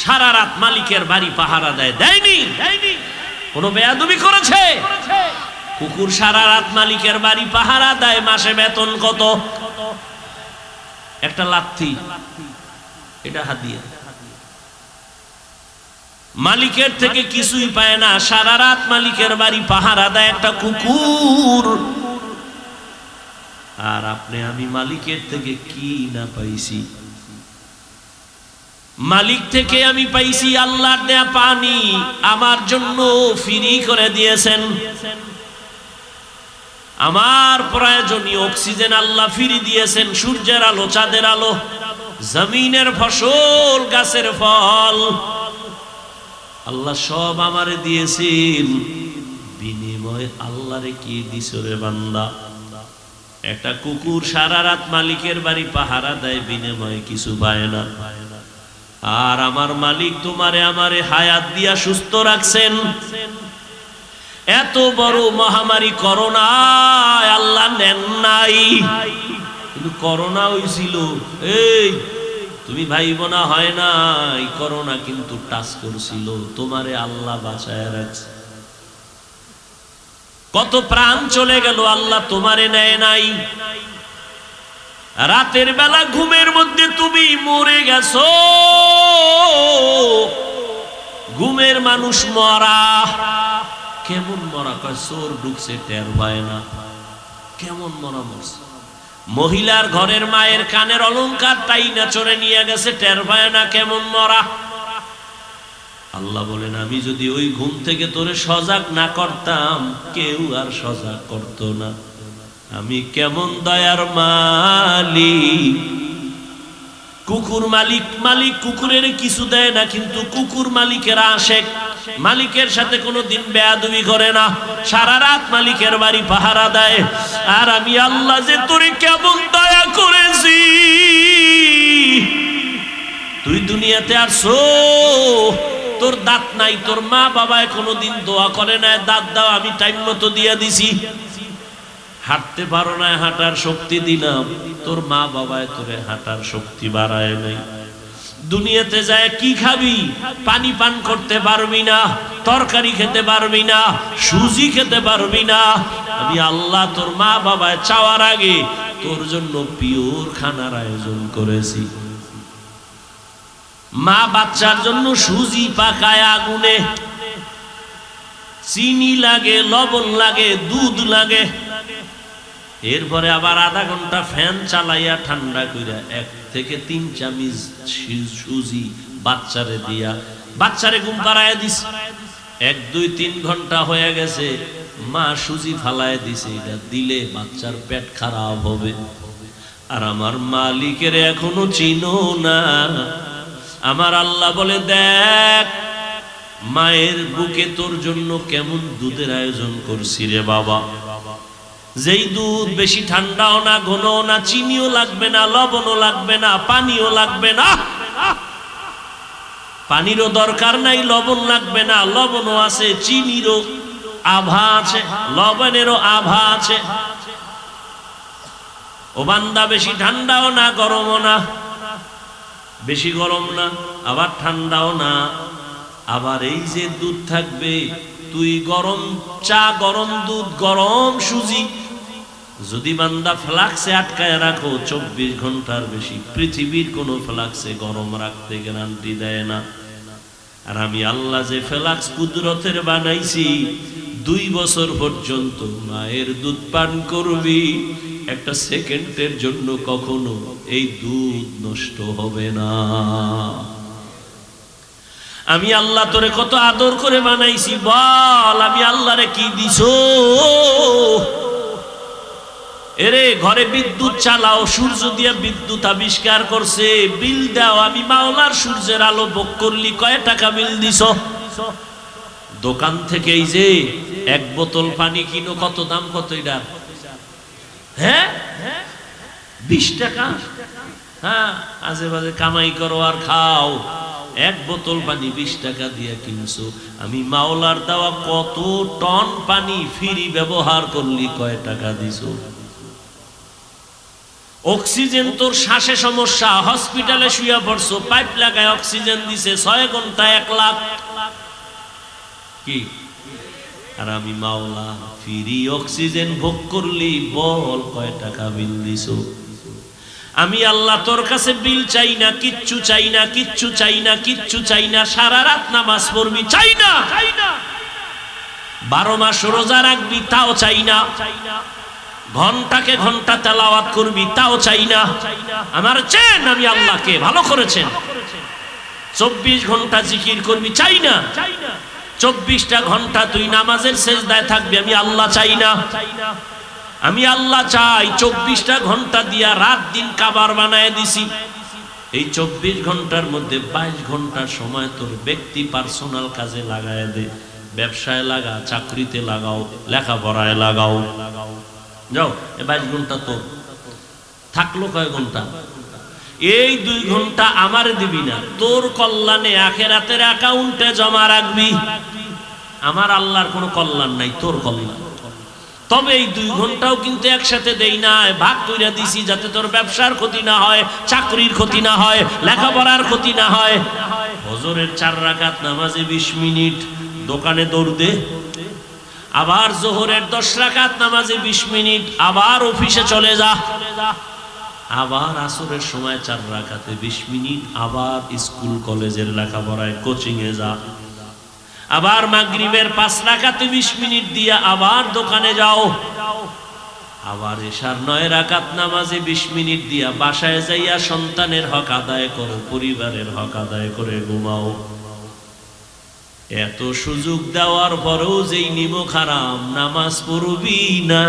সারা রাত মালিকের বাড়ি পাহারা দেয়, দেয়নি? কোন বেয়াদবি করেছে? কুকুর সারা রাত মালিকের বাড়ি পাহারা দেয়, মাসে বেতন কত? একটা লাথি, এটা হাদিয়া। মালিকের থেকে কিছুই পায় না, সারা রাত মালিকের বাড়ি পাহারা দেয় একটা কুকুর। আর আপনি আমি মালিকের থেকে কি না পাইছি? মালিক থেকে আমি পাইছি আল্লাহর দেয়া পানি, আমার জন্য ফ্রি করে দিয়েছেন। আমার প্রয়োজনীয় অক্সিজেন আল্লাহ ফ্রি দিয়েছেন, সূর্যের আলো, চাঁদের আলো, জমিনের ফসল, গাছের ফল আল্লাহ সব আমারে দিয়েছেন। বিনিময় আল্লাহরে কি দিছো রে বান্দা? একটা কুকুর সারা রাত মালিকের বাড়ি পাহারা দেয়, বিনিময়ে কিছু পায় না। আর আমার মালিক তোমারে আমারে হায়াত দিয়া সুস্থ রাখছেন। এত বড় মহামারী করোনা আল্লাহ নেন নাই, কিন্তু করোনা হইছিল। এই তুমি ভাইব না হয় নাই, করোনা কিন্তু টাচ করছিল, তোমারে আল্লাহ বাঁচায় রাখছে। কত প্রাণ চলে গেল, আল্লাহ তোমারে নেয় নাই। রাতের বেলা ঘুমের মধ্যে তুমি মরে গেছো, ঘুমের মানুষ মরা। কেমন মরা? কয় চোর ঢুকছে টের পায় না। কেমন মরা মরছে? মহিলার ঘরের মায়ের কানের অলংকার টাইনা চড়ে নিয়ে গেছে, টের পায় না। কেমন মরা? আল্লাহ বলেন, আমি যদি ওই ঘুম থেকে তোরে সজাগ না করতাম, কেউ আর সজাগ করতো না। আমি কেমন দয়ার মালিক! কুকুর মালিক কুকুরের কিছু দেয় না, কিন্তু কুকুর মালিকের আশেক, মালিকের সাথে কোনোদিন বেয়াদবি করে না, সারা রাত মালিকের বাড়ি পাহারা দেয়। আর আমি আল্লাহ যে তোরে কেমন দয়া করেছি! তুই দুনিয়াতে আসছো, তোর দাঁত নাই, তোর মা বাবায় কোনোদিন দোয়া করে না, দাঁত দাও, আমি টাইম মতো দিয়ে দিছি। হাঁটতে পারো না, হাঁটার শক্তি দিলাম, তোর মা বাবায় তোরে হাঁটার শক্তি বাড়ায় নাই। দুনিয়াতে যায় কি খাবি? পানি পান করতে পারবি না, তরকারি খেতে পারবি না, সুজি খেতে পারবি না। আমি আল্লাহ তোর মা বাবায় চাওয়ার আগে তোর জন্য পিওর খানার আয়োজন করেছি। মা বাচ্চার জন্য সুজি পাকায় আগুনে, চিনি লাগে, লবণ লাগে, দুধ লাগে, এরপরে আবার আধা ঘন্টা ফ্যান চালাইয়া ঠান্ডা কইরা 1 থেকে 3 চামচ সুজি বাচ্চারে দিয়া বাচ্চারে ঘুম পাড়ায় দিস। 1, 2, 3 ঘন্টা হয়ে গেছে, মা সুজি ফালায় দিছে, এটা দিলে বাচ্চার পেট খারাপ হবে। আর আমার মালিকের এখনো চিনো না। আমার আল্লাহ বলে, দেখ মায়ের বুকে তোর জন্য কেমন দুধের আয়োজন করছি রে বাবা। যেই দুধ বেশি ঠান্ডাও না, ঘনও না, চিনিও লাগবে না, লবণও লাগবে না, পানিও লাগবে না। পানিরও দরকার নাই, লবণ লাগবে না, লবণও আছে, চিনিরও আভা আছে, লবণেরও আভা আছে। ও বান্দা বেশি ঠান্ডাও না, গরমও না, বেশি গরম না আবার ঠান্ডাও না। আবার এই যে দুধ থাকবে, তুই গরম চা, গরম দুধ, গরম সুজি যদি বান্দা ফ্লাক্সে আটকায় রাখো 24 ঘন্টার বেশি, পৃথিবীর কোনো ফ্লাক্সে গরম রাখতে গ্যারান্টি দেয় না। আর আমি আল্লাহ যে ফ্লাক্স কুদরতের বানাইছি, 2 বছর পর্যন্ত মায়ের দুধ পান করবি, 1 সেকেন্ডের জন্য কখনো এই দুধ নষ্ট হবে না। আমি আল্লাহ তোরে কত আদর করে বানাইছি, বল আমি আল্লাহরে কি দিছো? এরে ঘরে বিদ্যুৎ চালাও, সূর্য দিয়ে বিদ্যুৎ আবিষ্কার করছে, বিল দাও। আমি মাওলার সূর্যের আলো ভোগ করলি, কয় টাকা বিল দিছো? দোকান থেকে এই যে 1 বোতল পানি কিনো, কত দাম? কত এটা? হ্যাঁ 20 টাকা। হ্যাঁ, আজে বাজে কামাই করো আর খাও। 1 বোতল পানি 20 টাকা দিয়ে কিনছো। আমি মাওলার দেওয়া কত টন পানি ফ্রি ব্যবহার করলি, কয় টাকা দিছো? অক্সিজেন, তোর শ্বাসে সমস্যা, হসপিটালে শুয়ে পড়ছো, পাইপ লাগায় অক্সিজেন দিছে, 6 ঘন্টা 1 লাখ কি? আর আমি মাওলা ফ্রি অক্সিজেন ভোগ করলি, বল কয় টাকা বিল দিছো? আমি আল্লাহ তোর কাছে বিল চাই না, কিচ্ছু চাই না, কিচ্ছু চাই না, কিচ্ছু চাই না। সারা রাত নামাজ পড়বি, চাই না। 12 মাস রোজা রাখবি, তাও চাই না। ঘন্টাকে ঘন্টা তেলাওয়াত করবি, তাও চাই না। আমার চেন আমি আল্লাহকে ভালো করেছেন। 24 ঘন্টা জিকির করবি, চাই না। 24টা ঘন্টা তুই নামাজের সেজদায় থাকবি, আমি আল্লাহ চাই না। আমি আল্লাহ চাই 24টা ঘন্টা দিয়া রাত দিন কাবার বানায় দিছি। এই 24 ঘন্টার মধ্যে 22 ঘন্টার সময় তোর ব্যক্তি পার্সোনাল কাজে লাগায় দে। ব্যবসায় লাগা, চাকরিতে লাগাও, লেখাপড়ায় লাগাও। যাও, 22 ঘন্টা তোর থাকলো। কয় ঘন্টা? এই 2 ঘন্টা আমারে দিবি না, তোর কল্যাণে আখিরাতের অ্যাকাউন্টে জমা রাখবি। আমার আল্লাহর কোনো কল্যাণ নাই, তোর কল্যাণ। তবে এই 2 ঘন্টাও কিন্তু একসাথে দেই না, ভাগ কইরা দিছি, যাতে তোর ব্যবসার ক্ষতি না হয়, চাকরির ক্ষতি না হয়, লেখাপড়ার ক্ষতি না হয়। ফজরের 4 রাকাত নামাজে 20 মিনিট দোকানে দৌড় দে, আবার জোহরের 10 রাকাত নামাজে 20 মিনিট, আবার অফিসে চলে যা, আবার আসরের সময় 4 রাকাতে 20 মিনিট, আবার স্কুল কলেজের লেখাপড়ায় কোচিং এ যা, আবার মাগরিবের 5 রাকাতে 20 মিনিট দিয়া আবার দোকানে যাও, আবার এশার 9 রাকাত নামাজে 20 মিনিট দিয়া বাসায় যাইয়া সন্তানের হক আদায় করো, পরিবারের হক আদায় করে ঘুমাও। এত সুযোগ দেওয়ার পরেও যেই নিমক হারাম, নামাজ পড়বি না,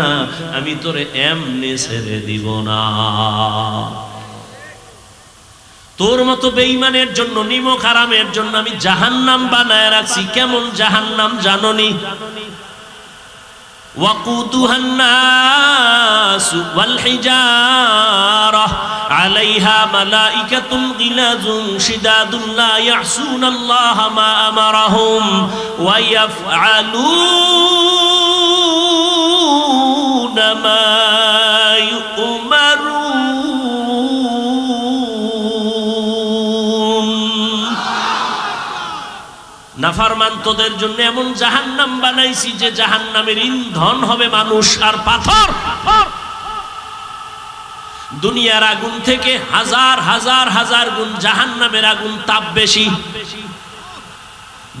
আমি তোরে এমনে ছেড়ে দিব না। তোর মতো বেঈমানের জন্য, নিমক হারামের জন্য আমি জাহান্নাম বানায় রাখছি। কেমন জাহান্নাম জাননি? وقودها الناس والحجارة عليها ملائكة غلاظ شداد لا يعصون الله ما أمرهم ويفعلون মা ইউমারুন। নাফরমান তোদের জন্য এমন জাহান্নাম বানাইছি যে জাহান্নামের ইন্ধন হবে মানুষ আর পাথর। দুনিয়ার আগুন থেকে হাজার হাজার হাজার গুণ জাহান্নামের আগুন তাপ বেশি।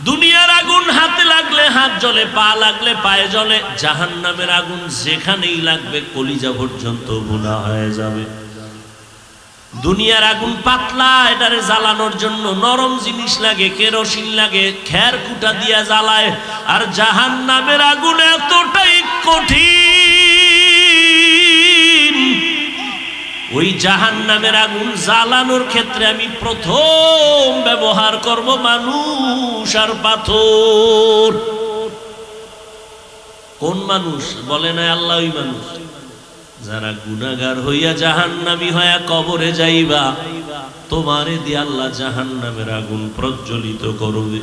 দুনিয়ার আগুন হাতে লাগলে হাত জ্বলে, পা লাগলে পায়ে জ্বলে। জাহান্নামের আগুন যেখানেই লাগবে কলিজা পর্যন্ত ভুনা হয়ে যাবে। দুনিয়ার আগুন পাতলা, এটারে জ্বালানোর জন্য নরম জিনিস লাগে, কেরোসিন লাগে, খের কুটা দিয়া জ্বালায়। আর জাহান্নামের আগুন এতটাই কঠিন, ওই জাহান্নামের আগুন জ্বালানোর ক্ষেত্রে আমি প্রথম ব্যবহার করব মানুষ আর পাথর। কোন মানুষ? বলে না আল্লাহ ওই মানুষ যারা গুনাহগার হইয়া জাহান্নামী হইয়া কবরে যাইবা, তোমারে দিয়ে আল্লাহ জাহান্নামের আগুন প্রজ্বলিত করবে।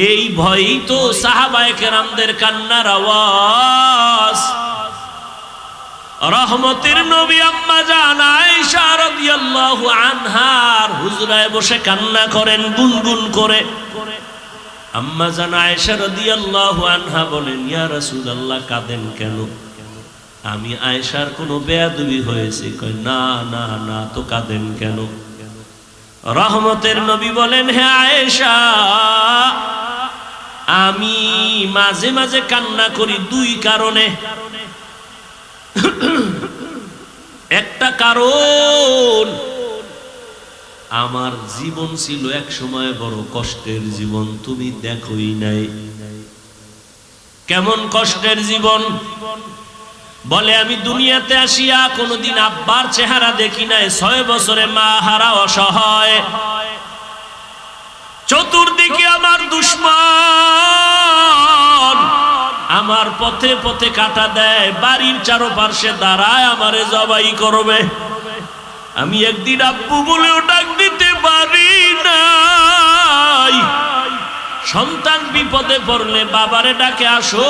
এই ভয়ই তো সাহাবায়ে কেরামদের কান্নার আওয়াজ। রহমতের নবী আম্মা জান আয়েশা রাদিয়াল্লাহু আনহার হুজরায় বসে কান্না করেন গুনগুন করে। আম্মা জান আয়েশা রাদিয়াল্লাহু আনহা বলেন, ইয়া রাসূলুল্লাহ কাঁদেন কেন? আমি আয়েশার কোনো বেয়াদবি হয়েছে? কয় না না না, তো কাঁদেন কেন? রহমতের নবী বলেন, হে আয়েশা, আমি মাঝে মাঝে কান্না করি দুই কারণে। একটা কারণ, আমার জীবন ছিল এক সময় বড় কষ্টের জীবন, তুমি দেখোই নাই। কেমন কষ্টের জীবন? বলে আমি দুনিয়াতে আসিয়া কোনদিন আব্বার চেহারা দেখি নাই। 6 বছরে মা হারা অসহায়, চতুর্দিকে আমার দুশমন আমার পথে পথে কাটা দেয়, বাড়ির চারপাশে দাঁড়ায় আমারে জবাই করবে। আমি একদিন আব্বু বলেও ডাক দিতে পারি নাই। সন্তান বিপদে পড়লে বাবারে ডাকে, আসো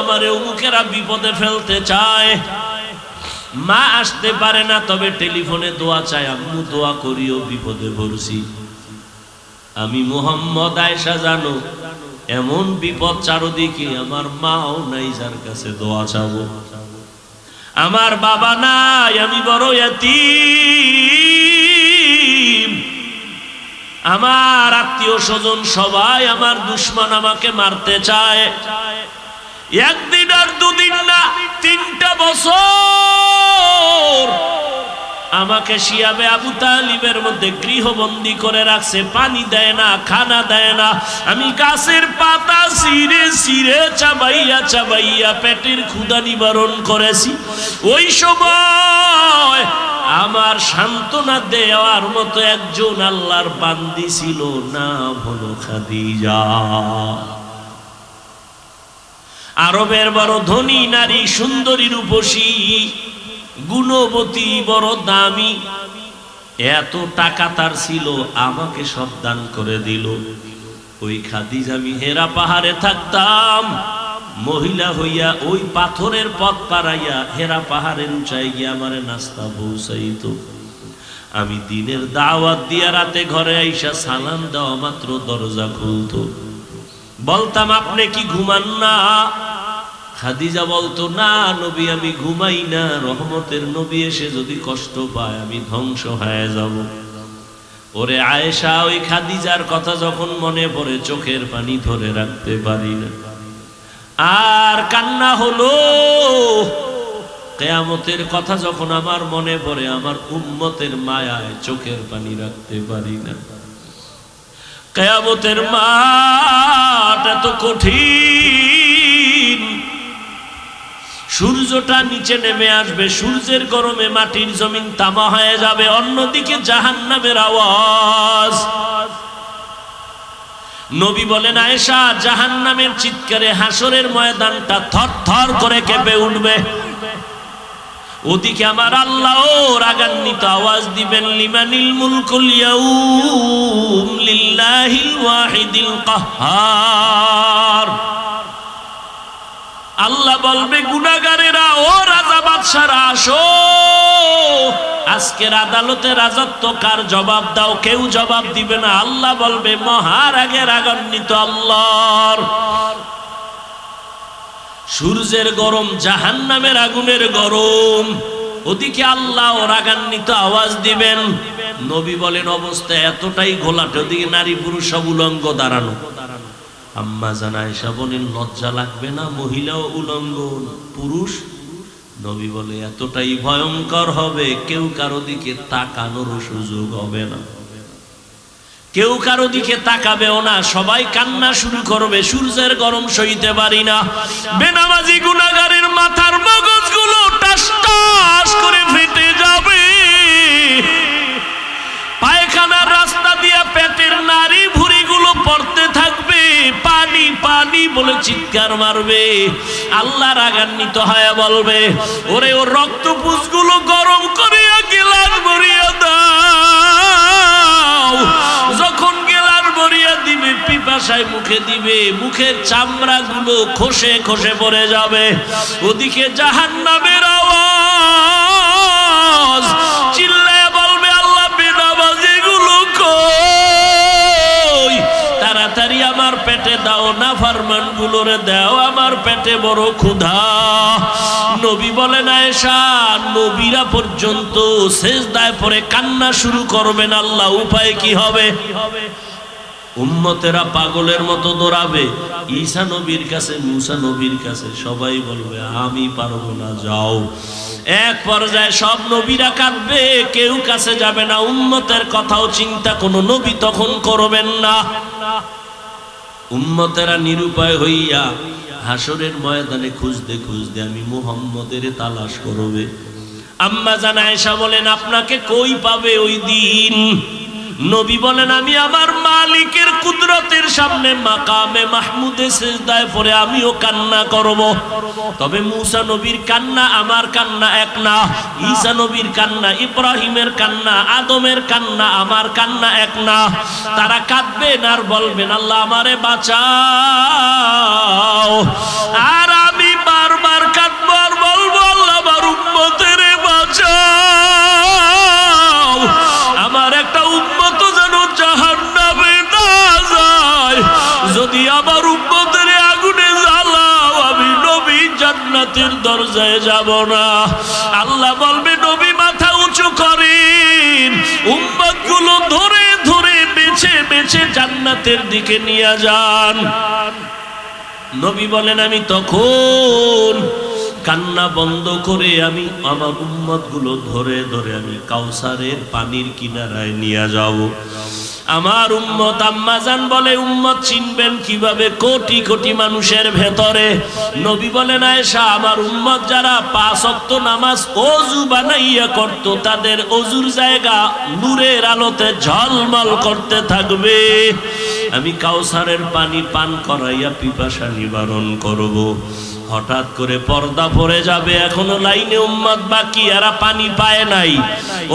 আমারে অমুকেরা বিপদে ফেলতে চায়। মা আসতে পারে না, তবে টেলিফোনে দোয়া চায়, আম্মু দোয়া করিও বিপদে পড়ছি। আমি মুহাম্মদ আয়েশা জানো এমন বিপদ চারদিকে, আমার মাও নাই যার কাছে দোয়া চাবো। আমার বাবা নাই, আমি বড় ইয়াতীম। আমার আত্মীয় স্বজন সবাই আমার দুশমন, আমাকে মারতে চায়। একদিন আর দুদিন না, 3টা বছর আমাকে শিয়াবে আবু তালিবের মধ্যে গৃহবন্দী করে রাখছে। পানি দেয় না, খানা দেয় না। আমি গাছের পাতা ছিঁড়ে ছিঁড়ে চাবাইয়া চাবাইয়া পেটের ক্ষুধা নিবারণ করেছি। ওই সময় আমার সান্ত্বনা দেওয়ার মতো একজন আল্লাহর বান্দি ছিল, না হলো খাদিজা। আরবের বড় ধনী নারী, সুন্দরী রূপসী, গুণবতী, বড় দামি। এত টাকা তার ছিল, আমাকে সব দান করে দিল। ওই খাদিজা, আমি হেরা পাহাড়ে থাকতাম, মহিলা হইয়া ওই পাথরের পথ পাড়াইয়া হেরা পাহাড়ের উঁচাই গিয়ে আমারে নাস্তা পৌঁছাইতো। আমি দিনের দাওয়াত দিয়া রাতে ঘরে আইসা সালাম দেওয়া মাত্র দরজা খুলতো। বলতাম, আপনি কি ঘুমান না? খাদিজা বলতো, না নবী আমি ঘুমাই না, রহমতের নবী এসে যদি কষ্ট পায় আমি ধ্বংস হয়ে যাব। ওরে আয়েশা, ওই খাদিজার কথা যখন মনে পড়ে চোখের পানি ধরে রাখতে পারি না। আর কান্না হলো, কিয়ামতের কথা যখন আমার মনে পড়ে, আমার উম্মতের মায়ায় চোখের পানি রাখতে পারি না। কিয়ামতের মাঠ এত কঠিন, সূর্যটা নিচে নেমে আসবে, সূর্যের গরমে মাটির জমিন তামা হয়ে যাবে। অন্যদিকে জাহান্নামের আওয়াজ। নবী বলেন, আয়েশা, জাহান্নামের চিৎকারে হাসরের ময়দানটা থরথর করে কেঁপে উঠবে। ওদিকে আমার আল্লাহ রাগান্বিত আওয়াজ দিবেন, লিমানিল মুলকুল ইয়াউম লিল্লাহিল ওয়াহিদিল কাহ্হার। আল্লাহ বলবে গুনাহগারেরা, ও রাজা বাদশারা আসো, আজকের আদালতে রাজত্ব কার, জবাব দাও। কেউ জবাব দিবে না। আল্লাহ বলবে মহারাগে রাগান্বিত আল্লাহর। সূর্যের গরম, জাহান্নামের আগুনের গরম, ওদিকে আল্লাহ রাগান্বিত আওয়াজ দিবেন। নবী বলেন অবস্থা এতটাই ঘোলাটে, ওদিকে নারী পুরুষ সব উলঙ্গ দাঁড়ানো। আম্মা জান আয়েশা বলেন লজ্জা লাগবে না, মহিলাও উলঙ্গ পুরুষ? নবী বলে এতটাই ভয়ঙ্কর হবে, কেউ কারো দিকে তাকানোর সুযোগ হবে না, কেউ কারো দিকে তাকাবেও না, সবাই কান্না শুরু করবে। সূর্যের গরম সইতে পারি না। বেনামাজি গুনাহগারের মাথার মগজগুলো টাস টাস করে ফেটে যাবে। পায়খানার রাস্তা দিয়ে পেটের নারী ভুঁড়িগুলো পড়তে থাকবে, পানি পানি বলে চিৎকার মারবে। আল্লাহ রাগান্বিত হয়ে বলবে ওরে ও রক্তপুঞ্জগুলো গরম করিয়া গিলাস ভরিয়া দাও। যখন গিলাস ভরিয়া দিবে, পিপাসায় মুখে দিবে, মুখের চামড়াগুলো খসে খসে পড়ে যাবে। ওদিকে জাহান্নামের আওয়াজ চিল্লায় বলবে আল্লাহ বেনামাজিগুলো কই, তাড়াতাড়ি আমার পেটে দাও, নাফরমান গুলোরে দাও, আমার পেটে বড় ক্ষুধা। নবী বলেন আয়েশা, নবীরা পর্যন্ত সেজদায় পড়ে কান্না শুরু করবেন। আল্লাহ উপায় কি হবে? উম্মতেরা পাগলের মতো দৌড়াবে ঈসা নবীর কাছে, মুসা নবীর কাছে। সবাই বলবে আমি পারবো না, যাও। এক পর্যায়ে সব নবীরা কাঁদবে, কেউ কাছে যাবে না। উম্মতের কথাও চিন্তা কোনো নবী তখন করবেন না। উম্মতেরা নিরুপায় হইয়া হাসরের ময়দানে খুঁজতে খুঁজতে আমি মুহাম্মদের তালাশ করবে। আম্মা জান আয়েশা বলেন আপনাকে কই পাবে ওই দিন? নবী বলেন আমি আমার মালিকের কুদরতের সামনে মাকামে মাহমুদে সিজদায় পড়ে আমিও কান্না করব। তবে মুসা নবীর কান্না আমার কান্না এক না, ঈসা নবীর কান্না, ইব্রাহিমের কান্না, আদমের কান্না, আমার কান্না এক না। তারা কাঁদবেন আর বলবেন আল্লাহ আমারে বাঁচাও। আর আমি বারবার কাঁদবো আর বলবো আল্লাহ আমার উম্মতের বাঁচাও। আমার একটা উম্মত যেন জাহান্নামে না যায়। যদি আমার উম্মতের আগুনে জ্বালাও, আমি নবী জান্নাতের দরজায় যাব না। আল্লাহ বলবে নবী মাথা উঁচু করেন, উম্মতগুলো ধরে ধরে বেছে বেছে জান্নাতের দিকে নিয়ে যান। নবী বলেন আমি তখন কান্না বন্ধ করে আমি আমার উম্মতগুলো ধরে ধরে আমি কাউসারের পানির কিনারায় নিয়ে যাব। আমার উম্মত, আম্মা জান বলে উম্মত চিনবেন কিভাবে? কোটি কোটি মানুষের ভেতরে। নবী বলেন আয়েশা আমার উম্মত যারা 5 ওয়াক্ত নামাজ ওযু বানাইয়া করত, তাদের ওযুর জায়গা নূরের আলোতে ঝলমল করতে থাকবে। আমি কাউসারের পানি পান করাইয়া পিপাসা নিবারণ করব। হঠাৎ করে পর্দা পড়ে যাবে, এখনো লাইনে উম্মত বাকি, এরা পানি পায় নাই।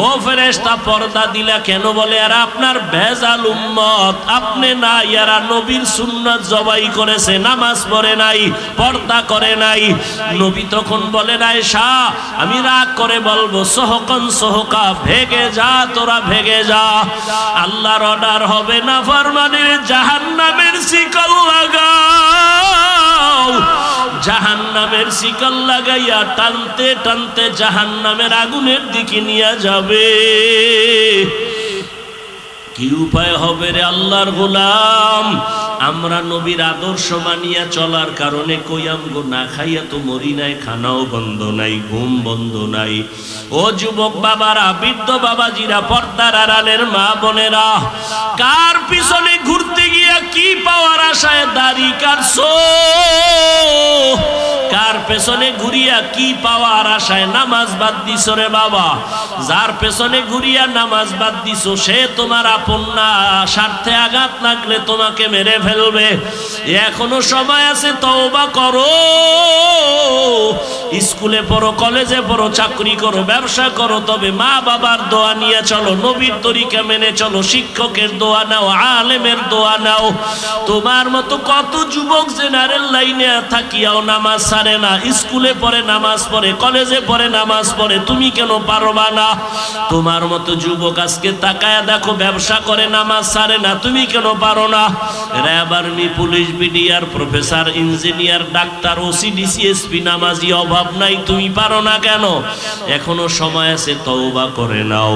ও ফেরেশতা পর্দা দিলা কেন? বলে এরা আপনার ভেজাল উম্মত, আপনি না, এরা নবীর সুন্নাত জবাই করেছে, নামাজ পড়ে নাই, পর্দা করে নাই। নবী তখন বলেন আয়েশা আমি রাগ করে বলবো সহকন সহকা, ভেগে যা তোরা ভেগে যা। আল্লাহর অর্ডার হবে না ফরমানের জাহান্নামের শিকল লাগাও। জাহান্নামের শিকল লাগাইয়া টানতে টানতে জাহান্নামের আগুনের দিকে নিয়ে যাবে। কি উপায় হবে রে আল্লাহর গোলাম? আমরা নবীর আদর্শ মানিয়া চলার কারণে কই আমগো না খাইয়া তো মরি নাই, খানাও বন্ধ নাই, ঘুম বন্ধ নাই। ও যুবক বাবারা, বৃদ্ধ বাবাজিরা, পর্দার আড়ালের মা বোনেরা, কার পিছনে ঘুরতে গিয়া কি পাওয়ার আশায় দাড়ি কাটছো? কার পেছনে ঘুরিয়া কি পাওয়ার আশায় নামাজ বাদ দিছো রে বাবা? যার পেছনে ঘুরিয়া নামাজ বাদ দিছো সে তোমার আপন না, স্বার্থে আঘাত লাগলে তোমাকে মেরে ফেলবে। এখনো সময় আছে, তওবা করো। স্কুলে পড়ো, কলেজে পড়ো, চাকরি করো, ব্যবসা করো, তবে মা বাবার দোয়া নিয়ে চলো, নবীর তরিকা মেনে চলো, শিক্ষকের দোয়া নাও, আলেমের দোয়া নাও। তোমার মতো কত যুবক জেনারেল লাইনে থাকিয়াও নামাজ ছাড়ে না, স্কুলে পড়ে নামাজ পড়ে, কলেজে পড়ে নামাজ পড়ে, তুমি কেন পারবা না? তোমার মতো যুবক আজকে তাকায়া দেখো ব্যবসা করে নামাজ ছাড়ে না, তুমি কেন পারো না? RAB, army, police, BDR, professor, engineer, doctor, OC, DC, SP নামাজি অভাব নাই, তুমি পারো না কেন? এখনো সময় আছে, তওবা করে নাও।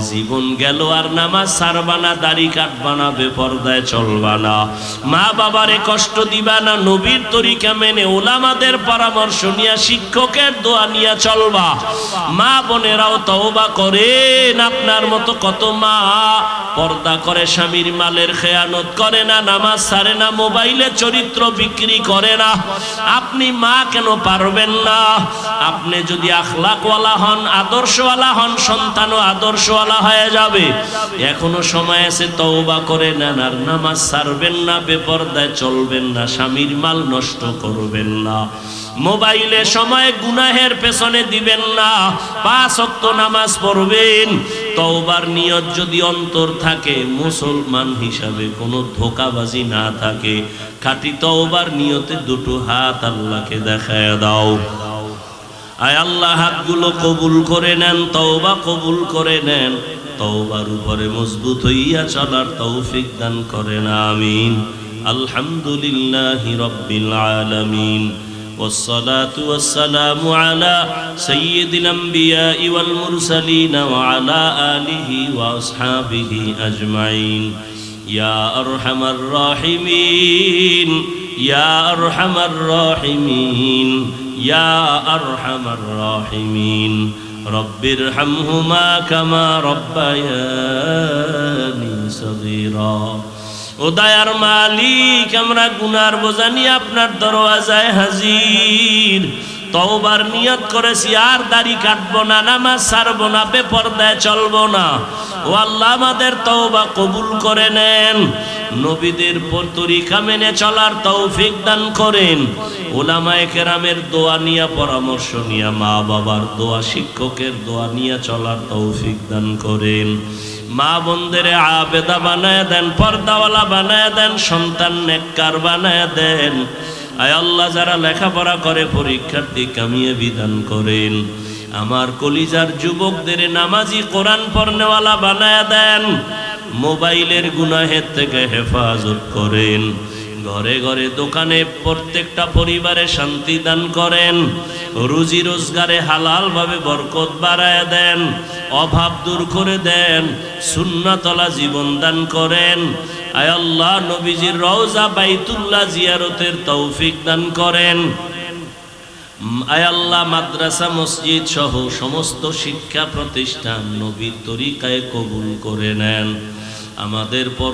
জীবন গেল আর নামাজ ছাড়বা না, দাড়ি কাটবা না, বেপরদায় চলবা না, মা বাবারে কষ্ট দিবা না, নবীর তরিকা মেনে ওলামাদের পরামর্শ নিয়ে শিক্ষকের দোয়া নিয়ে চলবা। মা বোনেরাও তওবা করেন। আপনার মতো কত মা পর্দা করে, স্বামীর মালের খেয়ানত করে না, নামাজ ছাড়ে না, মোবাইলে চরিত্র বিক্রি করে না। আপনি মা কেন পারবেন না? আপনি যদি আখলাকওয়ালা হন, আদর্শওয়ালা হন, সন্তানও আদর্শওয়ালা হয়ে যাবে। এখনো সময় আছে, তওবা করে নেন আর নামাজ ছাড়বেন না, বেপরদায় চলবেন না, স্বামীর মাল নষ্ট করবেন না, মোবাইলে সময় গুনাহের পেছনে দিবেন না, 5 ওয়াক্ত নামাজ পড়বেন। তওবার নিয়ত যদি অন্তর থাকে, মুসলমান হিসাবে কোনো ধোঁকাবাজি না থাকে, খাঁটি তওবার নিয়তে দুটো হাত আল্লাহকে দেখায় দাও। আয় আল্লাহ, হাতগুলো কবুল করে নেন, তওবা কবুল করে নেন, তওবার উপরে মজবুত হইয়া চলার তৌফিক দান করেন, আমিন। আলহামদুলিল্লাহি রাব্বিল আলামিন, والصلاة والسلام على سيد الأنبياء والمرسلين وعلى آله وأصحابه أجمعين. يا أرحم الراحمين، يا أرحم الراحمين، يا أرحم الراحمين، رب ارحمهما كما ربياني صغيرا। ও দয়ার মালিক, আমরা গুনার বোঝা নিয়ে আপনার দরওয়াজায় হাজির। তওবার নিয়ত করেছি, আর দাড়ি কাটবো না, নামাজ ছাড়বো না, বেপরদায় চলবো না। ও আল্লাহ, আমাদের তওবা কবুল করে নেন, নবীদের তরিকা মেনে চলার তৌফিক দান করেন। উলামায়ে কেরামের দোয়া নিয়ে, পরামর্শ নিয়ে, মা বাবার দোয়া, শিক্ষকের দোয়া নিয়ে চলার তৌফিক দান করেন। মা বোনদের আবেদা বানায় দেন, পর্দাওয়ালা বানায় দেন, সন্তান নেককার বানায় দেন। আয় আল্লাহ, যারা লেখাপড়া করে পরীক্ষার্থী কামিয়ে বিধান করেন। আমার কলিজার যুবকদের নামাজি, কোরআন পড়নেওয়ালা বানায় দেন। মোবাইলের গুনাহের থেকে হেফাজত করেন। ঘরে ঘরে, দোকানে, প্রত্যেকটা পরিবারে শান্তি দান করেন। রুজি রোজগারে হালাল ভাবে বরকত বাড়ায় দেন, অভাব দূর করে দেন, সুন্নাতলা জীবন দান করেন। আয় আল্লাহ, নবীজির রওজা বাইতুল্লাহ জিয়ারতের তৌফিক দান করেন। আয় আল্লাহ, মাদ্রাসা, মসজিদ সহ সমস্ত শিক্ষা প্রতিষ্ঠান নবীর তরিকায় কবুল করে নেন। আমাদের পর